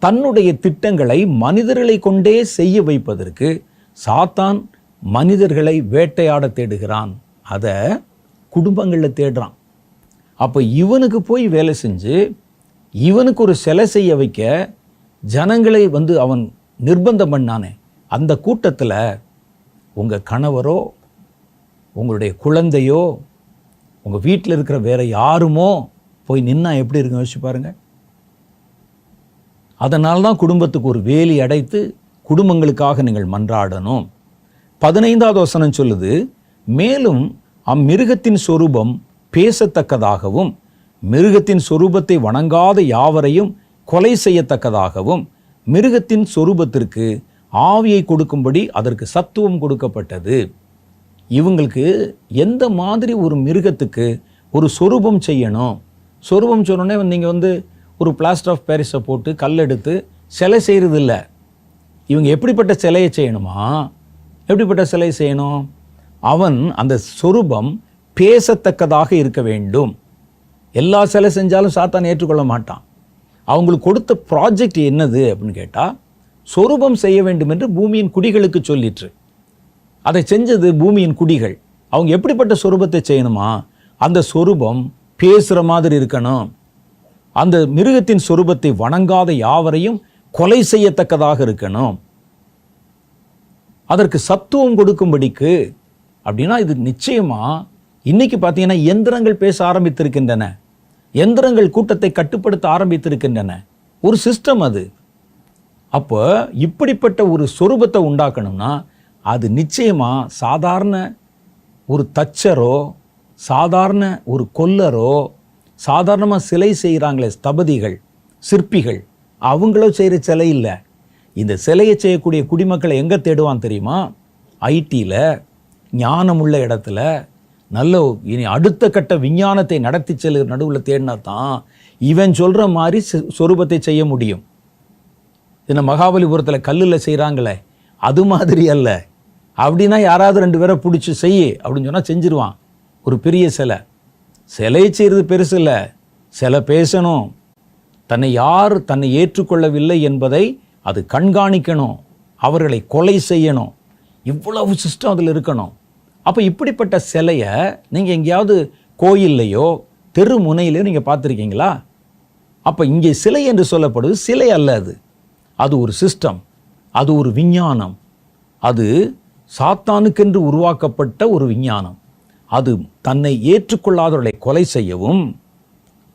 தன்னுடைய திட்டங்களை மனிதர்களை கொண்டே செய்ய வைப்பதற்கு சாத்தான் மனிதர்களை வேட்டையாட தேடுகிறான். அதை குடும்பங்களில் தேடுறான். அப்போ இவனுக்கு போய் வேலை செஞ்சு இவனுக்கு ஒரு சிலை செய்ய வைக்க ஜனங்களை அவன் நிர்பந்தம் பண்ணானே, அந்த கூட்டத்தில் உங்கள் கணவரோ உங்களுடைய குழந்தையோ உங்கள் வீட்டில் இருக்கிற வேற யாருமோ போய் நின்னா எப்படி இருக்குன்னு யோசிச்சு பாருங்க. அதனால தான் குடும்பத்துக்கு ஒரு வேலி அடைத்து குடும்பங்களுக்காக நீங்கள் மன்றாடணும். 15வது வசனம் சொல்லுது, மேலும் அம்மிருகத்தின் சொரூபம் பேசத்தக்கதாகவும் மிருகத்தின் சொரூபத்தை வணங்காத யாவரையும் கொலை செய்யத்தக்கதாகவும் மிருகத்தின் சொரூபத்திற்கு ஆவியை கொடுக்கும்படி அதற்கு சத்துவம் கொடுக்கப்பட்டது. இவங்களுக்கு எந்த மாதிரி ஒரு மிருகத்துக்கு ஒரு சொரூபம் செய்யணும். சொரூபம் சொன்னோடனே நீங்கள் ஒரு பிளாஸ்டர் ஆஃப் பாரிஸை போட்டு கல்லெடுத்து சிலை செய்கிறது இல்லை. இவங்க எப்படிப்பட்ட சிலையை செய்யணுமா? எப்படிப்பட்ட சிலை செய்யணும்? அவன் அந்த சொரூபம் பேசத்தக்கதாக இருக்க வேண்டும். எல்லா சிலை செஞ்சாலும் சாத்தான் ஏற்றுக்கொள்ள மாட்டான். அவங்களுக்கு கொடுத்த ப்ராஜெக்ட் என்னது அப்படின்னு கேட்டால், சொரூபம் செய்ய வேண்டும் என்று பூமியின் குடிகளுக்கு சொல்லிற்று. அதை செஞ்சது பூமியின் குடிகள். அவங்க எப்படிப்பட்ட சொரூபத்தை செய்யணுமா? அந்த சொரூபம் பேசுகிற மாதிரி இருக்கணும். அந்த மிருகத்தின் சொரூபத்தை வணங்காத யாவரையும் கொலை செய்யத்தக்கதாக இருக்கணும். அதற்கு சத்துவம் கொடுக்கும்படிக்கு. அப்படின்னா இது நிச்சயமா இன்னைக்கு பார்த்தீங்கன்னா எந்திரங்கள் பேச ஆரம்பித்திருக்கின்றன. எந்திரங்கள் கூட்டத்தை கட்டுப்படுத்த ஆரம்பித்திருக்கின்றன. ஒரு சிஸ்டம் அது. அப்போ இப்படிப்பட்ட ஒரு சொரூபத்தை உண்டாக்கணும்னா அது நிச்சயமா சாதாரண ஒரு தச்சரோ சாதாரண ஒரு கொல்லரோ சாதாரணமாக சிலை செய்கிறாங்களே ஸ்தபதிகள், சிற்பிகள், அவங்களோ செய்கிற சிலை இல்லை. இந்த சிலையை செய்யக்கூடிய குடிமக்களை எங்கே தேடுவான் தெரியுமா? ஐடியில், ஞானமுள்ள இடத்துல, நல்ல இனி அடுத்த கட்ட விஞ்ஞானத்தை நடத்தி செல்லுகிற நடுவில் தேடினா தான் இவன் சொல்கிற மாதிரி சொரூபத்தை செய்ய முடியும். இந்த மகாபலிபுரத்தில் கல்லில் செய்கிறாங்களே அது மாதிரி அல்ல. அப்படின்னா யாராவது 2 பேரை பிடிச்சி செய்ய அப்படின்னு சொன்னால் செஞ்சிருவான். ஒரு பெரிய சிலை செய்கிறது பெருசு இல்லை. சிலை பேசணும். தன்னை ஏற்றுக்கொள்ளவில்லை என்பதை அது கண்காணிக்கணும். அவர்களை கொலை செய்யணும். இவ்வளவு சிஸ்டம் அதில் இருக்கணும். அப்போ இப்படிப்பட்ட சிலையை நீங்கள் எங்கேயாவது கோயில்லையோ தெரு முனையிலையோ நீங்கள் பார்த்துருக்கீங்களா? அப்போ இங்கே சிலை என்று சொல்லப்படுவது சிலை அல்ல. அது ஒரு சிஸ்டம், அது ஒரு விஞ்ஞானம், அது சாத்தானுக்கென்று உருவாக்கப்பட்ட ஒரு விஞ்ஞானம். அது தன்னை ஏற்றுக்கொள்ளாதவர்களை கொலை செய்யவும்,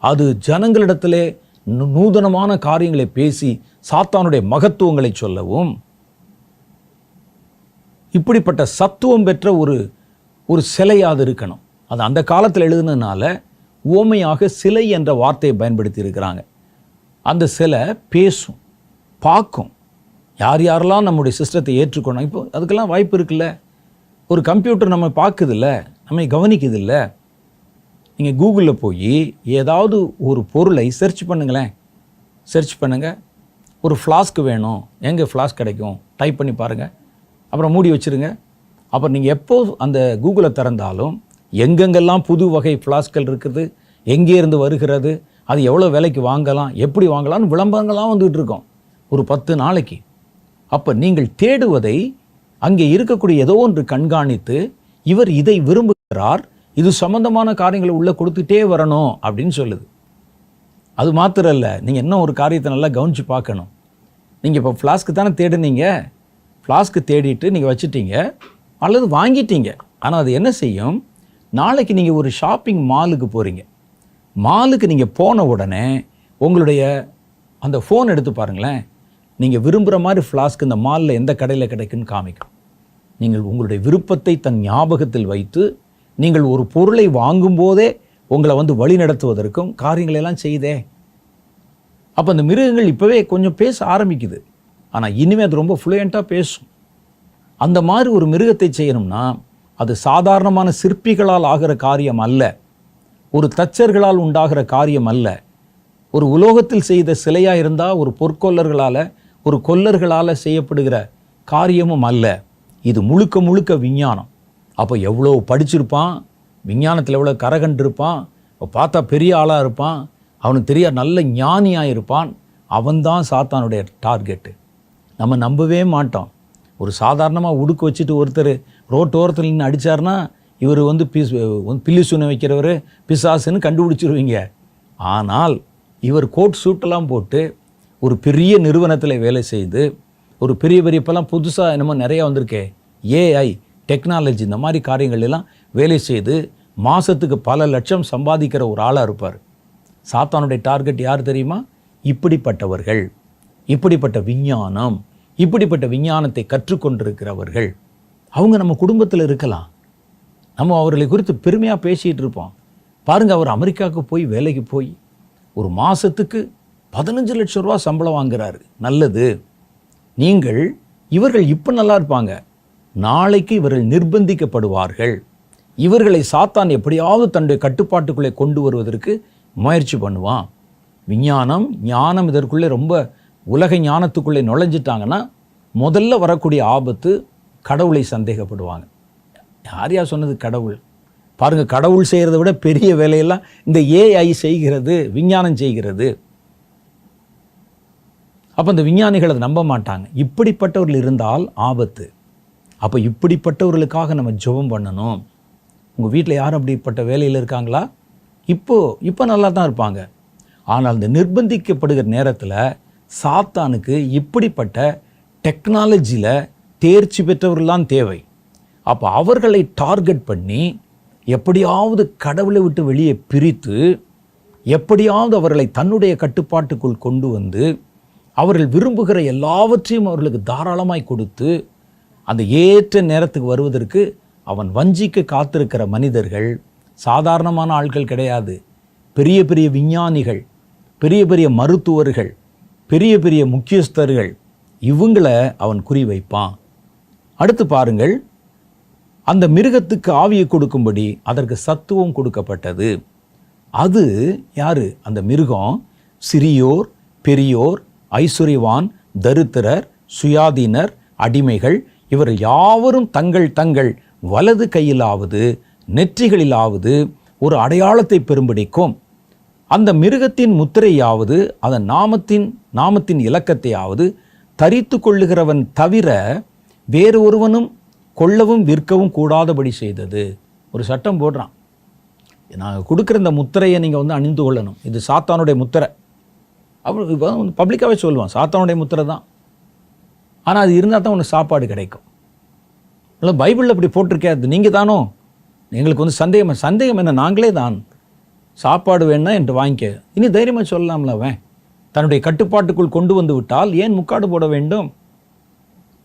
அது ஜனங்களிடத்திலே நூதனமான காரியங்களை பேசி சாத்தானுடைய மகத்துவங்களை சொல்லவும், இப்படிப்பட்ட சத்துவம் பெற்ற ஒரு சிலையாக இருக்கணும். அது அந்த காலத்தில் எழுதுனதுனால உவமையாக சிலை என்ற வார்த்தையை பயன்படுத்தி இருக்கிறாங்க. அந்த சிலை பேசும், பார்க்கும். யாரெல்லாம் நம்முடைய சிஸ்டத்தை ஏற்றுக்கணும். இப்போ அதுக்கெல்லாம் வாய்ப்பு இருக்குல்ல. ஒரு கம்ப்யூட்டர் நம்ம பார்க்குதில்ல, நம்மை கவனிக்குதில்ல. நீங்கள் கூகுளில் போய் ஏதாவது ஒரு பொருளை சர்ச் பண்ணுங்களேன். சர்ச் பண்ணுங்கள், ஒரு ஃப்ளாஸ்க் வேணும், எங்கே ஃப்ளாஸ்க் கிடைக்கும் டைப் பண்ணி பாருங்கள். அப்புறம் மூடி வச்சுருங்க. அப்புறம் நீங்கள் எப்போ அந்த கூகுளை திறந்தாலும் எங்கெங்கெல்லாம் புது வகை ஃப்ளாஸ்கள் இருக்குது, எங்கே இருந்து வருகிறது, அது எவ்வளோ விலைக்கு வாங்கலாம், எப்படி வாங்கலாம்னு விளம்பரங்கள்லாம் வந்துகிட்டு இருக்கோம் ஒரு 10 நாளைக்கு. அப்போ நீங்கள் தேடுவதை அங்கே இருக்கக்கூடிய ஏதோ ஒன்று கண்காணித்து, இவர் இதை விரும்புகிறார், இது சம்பந்தமான காரியங்களை உள்ளே கொடுத்துட்டே வரணும் அப்படின்னு சொல்லுது. அது மாத்திரம் இல்லை, நீங்கள் இன்னும் ஒரு காரியத்தை நல்லா கவனித்து பார்க்கணும். நீங்கள் இப்போ ஃப்ளாஸ்க்கு தானே தேடுனீங்க, ஃப்ளாஸ்க்கு தேடிட்டு நீங்கள் வச்சுட்டீங்க அல்லது வாங்கிட்டீங்க. ஆனால் அது என்ன செய்யும்? நாளைக்கு நீங்கள் ஒரு ஷாப்பிங் மாலுக்கு போகிறீங்க. மாலுக்கு நீங்கள் போன உடனே உங்களுடைய அந்த ஃபோன் எடுத்து பாருங்களேன். நீங்கள் விரும்புகிற மாதிரி ஃப்ளாஸ்க் இந்த மாலில் எந்த கடையில் கிடைக்குன்னு காமிக்கும். நீங்கள் உங்களுடைய விருப்பத்தை தன் ஞாபகத்தில் வைத்து நீங்கள் ஒரு பொருளை வாங்கும்போதே உங்களை வழி நடத்துவதற்கும் காரியங்களெல்லாம் செய்தே. அப்போ அந்த மிருகங்கள் இப்போவே கொஞ்சம் பேச ஆரம்பிக்குது. ஆனால் இனிமேல் அது ரொம்ப ஃப்ளூயண்ட்டாக பேசும். அந்த மாதிரி ஒரு மிருகத்தை செய்யணும்னா அது சாதாரணமான சிற்பிகளால் ஆகிற காரியம் அல்ல, ஒரு தச்சர்களால் உண்டாகிற காரியம் அல்ல, ஒரு உலோகத்தில் செய்த சிலையாக இருந்தால் ஒரு பொற்கொல்லர்களால் ஒரு கொல்லர்களால் செய்யப்படுகிற காரியமும் அல்ல. இது முழுக்க முழுக்க விஞ்ஞானம். அப்போ எவ்வளோ படிச்சிருப்பான், விஞ்ஞானத்தில் எவ்வளோ கரகண்டிருப்பான், பார்த்தா பெரிய ஆளாக இருப்பான், அவனுக்கு தெரியாது நல்ல ஞானியாக இருப்பான். அவன்தான் சாத்தானுடைய டார்கெட்டு. நம்ம நம்பவே மாட்டோம். ஒரு சாதாரணமாக உடுக்கு வச்சுட்டு ஒருத்தர் ரோட்டோரத்தில் நின்று அடித்தார்னா இவர் பில்லி சூனை வைக்கிறவர் பிசாசுன்னு கண்டுபிடிச்சிருவீங்க. ஆனால் இவர் கோட் சூட்டெல்லாம் போட்டு ஒரு பெரிய நிறுவனத்தில் வேலை செய்து ஒரு பெரிய இப்போல்லாம் புதுசாக என்னமோ நிறையா வந்திருக்கே ஏஐ டெக்னாலஜி இந்த மாதிரி காரியங்கள் எல்லாம் வேலை செய்து மாதத்துக்கு பல லட்சம் சம்பாதிக்கிற ஒரு ஆளாக இருப்பார். சாத்தானுடைய டார்கெட் யார் தெரியுமா? இப்படிப்பட்டவர்கள், இப்படிப்பட்ட விஞ்ஞானம், இப்படிப்பட்ட விஞ்ஞானத்தை கற்றுக்கொண்டிருக்கிறவர்கள். அவங்க நம்ம குடும்பத்தில் இருக்கலாம். நம்ம அவர்களை குறித்து பெருமையாக பேசிகிட்டு இருப்போம். பாருங்கள், அவர் அமெரிக்காவுக்கு போய் வேலைக்கு போய் ஒரு மாதத்துக்கு 15 லட்சம் ரூபா சம்பளம் வாங்குறாரு. நல்லது. இவர்கள் இப்போ நல்லா இருப்பாங்க, நாளைக்கு இவர்கள் நிர்பந்திக்கப்படுவார்கள். இவர்களை சாத்தான் எப்படியாவது தன்னுடைய கட்டுப்பாட்டுக்குள்ளே கொண்டு வருவதற்கு முயற்சி பண்ணுவான். விஞ்ஞானம் ஞானம் இதற்குள்ளே ரொம்ப உலக ஞானத்துக்குள்ளே நுழைஞ்சிட்டாங்கன்னா முதல்ல வரக்கூடிய ஆபத்து கடவுளை சந்தேகப்படுவாங்க. யார் சொன்னது கடவுள்? பாருங்கள், கடவுள் செய்கிறத விட பெரிய வேலையெல்லாம் இந்த ஏஐ செய்கிறது, விஞ்ஞானம் செய்கிறது. அப்போ இந்த விஞ்ஞானிகள் அதை நம்ப மாட்டாங்க. இப்படிப்பட்டவர்கள் இருந்தால் ஆபத்து. அப்போ இப்படிப்பட்டவர்களுக்காக நம்ம ஜெபம் பண்ணணும். உங்கள் வீட்டில் யாரும் அப்படிப்பட்ட வேலையில் இருக்காங்களா? இப்போ நல்லா தான் இருப்பாங்க. ஆனால் இந்த நிர்பந்திக்கப்படுகிற நேரத்தில் சாத்தானுக்கு இப்படிப்பட்ட டெக்னாலஜியில் தேர்ச்சி பெற்றவர்கள்லாம் தேவை. அப்போ அவர்களை டார்கெட் பண்ணி எப்படியாவது கடவுளை விட்டு வெளியே பிரித்து எப்படியாவது அவர்களை தன்னுடைய கட்டுப்பாட்டுக்குள் கொண்டு வந்து அவர்கள் விரும்புகிற எல்லாவற்றையும் அவர்களுக்கு தாராளமாய் கொடுத்து அந்த ஏற்ற நேரத்துக்கு வருவதற்கு அவன் வஞ்சிக்க காத்திருக்கிற மனிதர்கள் சாதாரணமான ஆட்கள் கிடையாது. பெரிய பெரிய விஞ்ஞானிகள், பெரிய பெரிய மருத்துவர்கள், பெரிய பெரிய முக்கியஸ்தர்கள், இவங்களை அவன் குறிவைப்பான். அடுத்து பாருங்கள், அந்த மிருகத்துக்கு ஆவியை கொடுக்கும்படி அதற்கு சத்துவம் கொடுக்கப்பட்டது. அது யாரு? அந்த மிருகம் சிறியோர், பெரியோர், ஐஸ்வர்யவான், தரித்திரர், சுயாதீனர், அடிமைகள், இவர்கள் யாவரும் தங்கள் தங்கள் வலது கையிலாவது நெற்றிகளிலாவது ஒரு அடையாளத்தை பெறும்படிக்கும் அந்த மிருகத்தின் முத்திரையாவது அதன் நாமத்தின் இலக்கத்தையாவது தரித்து கொள்ளுகிறவன் தவிர வேறு ஒருவனும் கொள்ளவும் விற்கவும் கூடாதபடி செய்தது. ஒரு சட்டம் போடுறான், நாங்கள் கொடுக்குற இந்த முத்திரையை நீங்கள் அணிந்து கொள்ளணும், இது சாத்தானுடைய முத்திரை. அப்புறம் பப்ளிக்காகவே சொல்லுவான் சாத்தானுடைய முத்திரை தான். ஆனால் அது இருந்தால் தான் உனக்கு சாப்பாடு கிடைக்கும். இல்லை பைபிளில் அப்படி போட்டிருக்கே, அது நீங்கள் தானோ? எங்களுக்கு சந்தேகம் என்ன? நாங்களே தான். சாப்பாடு வேணுன்னா என்று வாங்கிக்க. இனி தைரியமாக சொல்லலாம்ல. அவன் தன்னுடைய கட்டுப்பாட்டுக்குள் கொண்டு வந்து விட்டால் ஏன் முக்காடு போட வேண்டும்?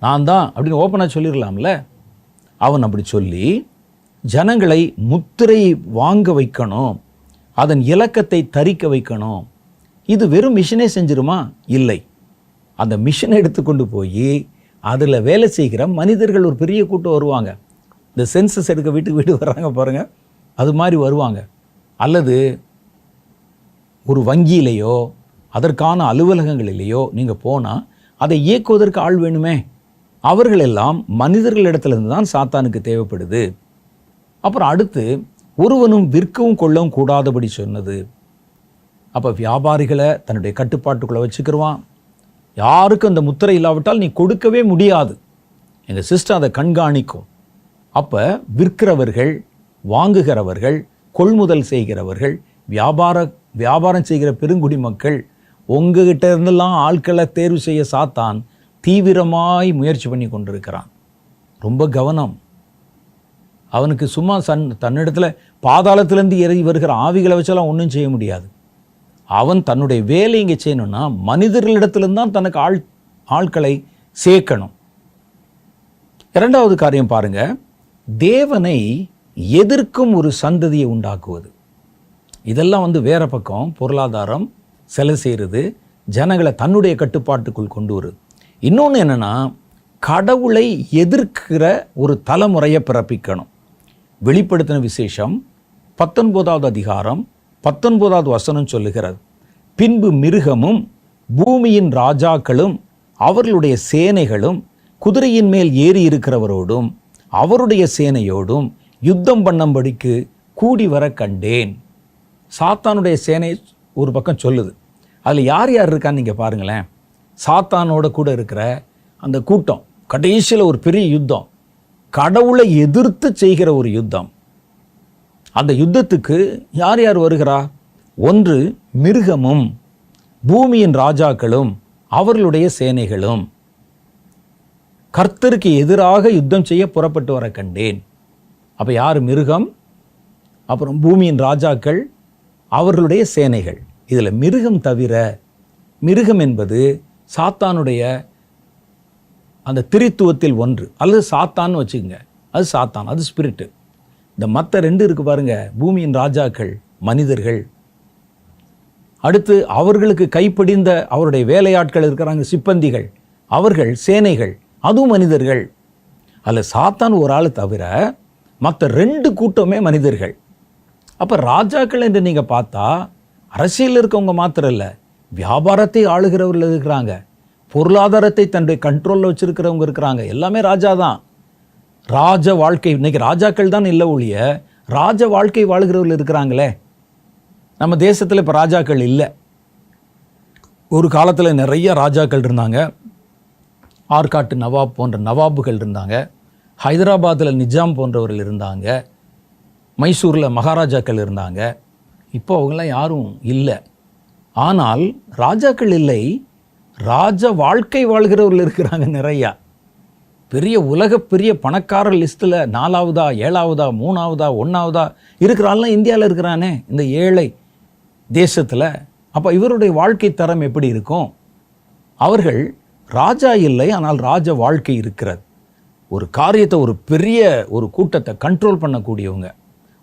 நான் தான் அப்படின்னு ஓப்பனாக சொல்லிடலாம்ல. அவன் அப்படி சொல்லி ஜனங்களை முத்திரை வாங்க வைக்கணும், அதன் இலக்கத்தை தரிக்க வைக்கணும். இது வெறும் மிஷினே செஞ்சிருமா? இல்லை. அந்த மிஷினை எடுத்துக்கொண்டு போய் அதில் வேலை செய்கிற மனிதர்கள் ஒரு பெரிய கூட்டம் வருவாங்க. இந்த சென்சஸ் எடுக்க வீட்டுக்கு வீடு வர்றாங்க பாருங்கள், அது மாதிரி வருவாங்க. அல்லது ஒரு வங்கியிலேயோ அதற்கான அலுவலகங்களிலேயோ நீங்கள் போனால் அதை இயக்குவதற்கு ஆள் வேணுமே. அவர்களெல்லாம் மனிதர்களிடத்துலேருந்து தான் சாத்தானுக்கு தேவைப்படுது. அப்புறம் அடுத்து ஒருவனும் விற்கவும் கொள்ளவும் கூடாதபடி சொன்னது. அப்போ வியாபாரிகளை தன்னுடைய கட்டுப்பாட்டுக்குள்ளே வச்சுக்கிடுவான். யாருக்கும் அந்த முத்திரை இல்லாவிட்டால் நீ கொடுக்கவே முடியாது. எங்கள் சிஸ்டம் அதை கண்காணிக்கும். அப்போ விற்கிறவர்கள், வாங்குகிறவர்கள், கொள்முதல் செய்கிறவர்கள், வியாபாரம் செய்கிற பெருங்குடி மக்கள், உங்ககிட்ட இருந்தெல்லாம் ஆட்களை தேர்வு செய்ய சாத்தான் தீவிரமாய் முயற்சி பண்ணி கொண்டிருக்கிறான். ரொம்ப கவனம். அவனுக்கு சும்மா தன்னிடத்தில் பாதாளத்திலேருந்து இறங்கி வருகிற ஆவிகளை வச்செல்லாம் ஒன்றும் செய்ய முடியாது. அவன் தன்னுடைய வேலை இங்கே செய்யணும்னா மனிதர்களிடத்திலிருந்து தான் தனக்கு ஆட்களை சேர்க்கணும். இரண்டாவது காரியம் பாருங்க, தேவனை எதிர்க்கும் ஒரு சந்ததியை உண்டாக்குவது. இதெல்லாம் வேற பக்கம் பொருளாதாரம் செலவு செய்கிறது, ஜனங்களை தன்னுடைய கட்டுப்பாட்டுக்குள் கொண்டு வருது. இன்னொன்று என்னன்னா, கடவுளை எதிர்க்கிற ஒரு தலைமுறையை பிறப்பிக்கணும். வெளிப்படுத்தின விசேஷம் 19வது அதிகாரம் 19வது வசனம் சொல்லுகிறது, பின்பு மிருகமும் பூமியின் ராஜாக்களும் அவர்களுடைய சேனைகளும் குதிரையின் மேல் ஏறி இருக்கிறவரோடும் அவருடைய சேனையோடும் யுத்தம் பண்ணும்படிக்கு கூடி வர கண்டேன். சாத்தானுடைய சேனை ஒரு பக்கம் சொல்லுது. அதில் யார் யார் இருக்கான்னு நீங்கள் பாருங்களேன். சாத்தானோட கூட இருக்கிற அந்த கூட்டம், கடைசியில் ஒரு பெரிய யுத்தம், கடவுளை எதிர்த்து செய்கிற ஒரு யுத்தம். அந்த யுத்தத்துக்கு யார் யார் வருகிறா? ஒன்று மிருகமும் பூமியின் ராஜாக்களும் அவர்களுடைய சேனைகளும் கர்த்தருக்கு எதிராக யுத்தம் செய்ய புறப்பட்டு வர கண்டேன். அப்போ யார்? மிருகம், அப்புறம் பூமியின் ராஜாக்கள், அவர்களுடைய சேனைகள். இதில் மிருகம் தவிர, மிருகம் என்பது சாத்தானுடைய அந்த திரித்துவத்தில் ஒன்று, அல்லது சாத்தான்னு வச்சுக்கோங்க, அது சாத்தான், அது ஸ்பிரிட்டு. இந்த மற்ற ரெண்டு இருக்கு பாருங்க, பூமியின் ராஜாக்கள் மனிதர்கள், அடுத்து அவர்களுக்கு கைப்பிடிந்த அவருடைய வேலையாட்கள் இருக்கிறாங்க, சிப்பந்திகள், அவர்கள் சேனைகள், அதுவும் மனிதர்கள். அதில் சாத்தான் ஒரு ஆள் தவிர மற்ற ரெண்டு கூட்டமே மனிதர்கள். அப்போ ராஜாக்கள் என்று நீங்கள் பார்த்தா அரசியல் இருக்கவங்க மாத்திரம் இல்லை, வியாபாரத்தை ஆளுகிறவர்கள் இருக்கிறாங்க, பொருளாதாரத்தை தன்னுடைய கண்ட்ரோலில் வச்சுருக்கிறவங்க இருக்கிறாங்க, எல்லாமே ராஜா தான். ராஜ வாழ்க்கை இன்னைக்கு ராஜாக்கள் தான் இல்லை ஒழிய ராஜ வாழ்க்கை வாழ்கிறவர்கள் இருக்கிறாங்களே. நம்ம தேசத்தில் இப்போ ராஜாக்கள் இல்லை. ஒரு காலத்தில் நிறைய ராஜாக்கள் இருந்தாங்க. ஆற்காட்டு நவாப் போன்ற நவாபுகள் இருந்தாங்க, ஹைதராபாத்தில் நிஜாம் போன்றவர்கள் இருந்தாங்க, மைசூரில் மகாராஜாக்கள் இருந்தாங்க. இப்போ அவங்களாம் யாரும் இல்லை. ஆனால் ராஜாக்கள் இல்லை, ராஜ வாழ்க்கை வாழ்கிறவர்கள் இருக்கிறாங்க நிறையா. பெரிய பெரிய பணக்காரர் லிஸ்ட்டில் 4வதா 7வதா 3வதா 1வதா இருக்கிறான்லாம் இந்தியாவில் இருக்கிறானே, இந்த ஏழை தேசத்தில். அப்போ இவருடைய வாழ்க்கை தரம் எப்படி இருக்கும்? அவர்கள் ராஜா இல்லை, ஆனால் ராஜ வாழ்க்கை இருக்கிறது. ஒரு காரியத்தை, ஒரு பெரிய ஒரு கூட்டத்தை கண்ட்ரோல் பண்ணக்கூடியவங்க,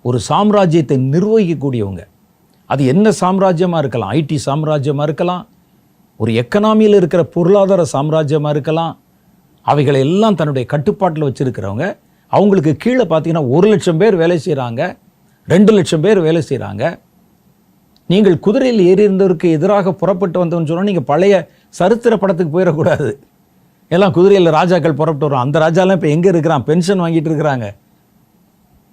ஒரு சாம்ராஜ்யத்தை நிர்வகிக்கக்கூடியவங்க. அது என்ன சாம்ராஜ்யமாக இருக்கலாம், ஐடி சாம்ராஜ்யமாக இருக்கலாம், ஒரு எக்கனாமியில் இருக்கிற பொருளாதார சாம்ராஜ்யமாக இருக்கலாம். அவைகளை எல்லாம் தன்னுடைய கட்டுப்பாட்டில் வச்சுருக்கிறவங்க. அவங்களுக்கு கீழே பார்த்தீங்கன்னா 1,00,000 பேர் வேலை செய்கிறாங்க, 2,00,000 பேர் வேலை செய்கிறாங்க. நீங்கள் குதிரையில் ஏறி இருந்தவருக்கு எதிராக புறப்பட்டு வந்தோன்னு சொன்னால் நீங்கள் பழைய சரித்திர படத்துக்கு போயிடக்கூடாது. எல்லாம் குதிரையில் ராஜாக்கள் புறப்பட்டு வரும். அந்த ராஜாலாம் இப்போ எங்கே இருக்கிறான்? பென்ஷன் வாங்கிட்டு இருக்கிறாங்க.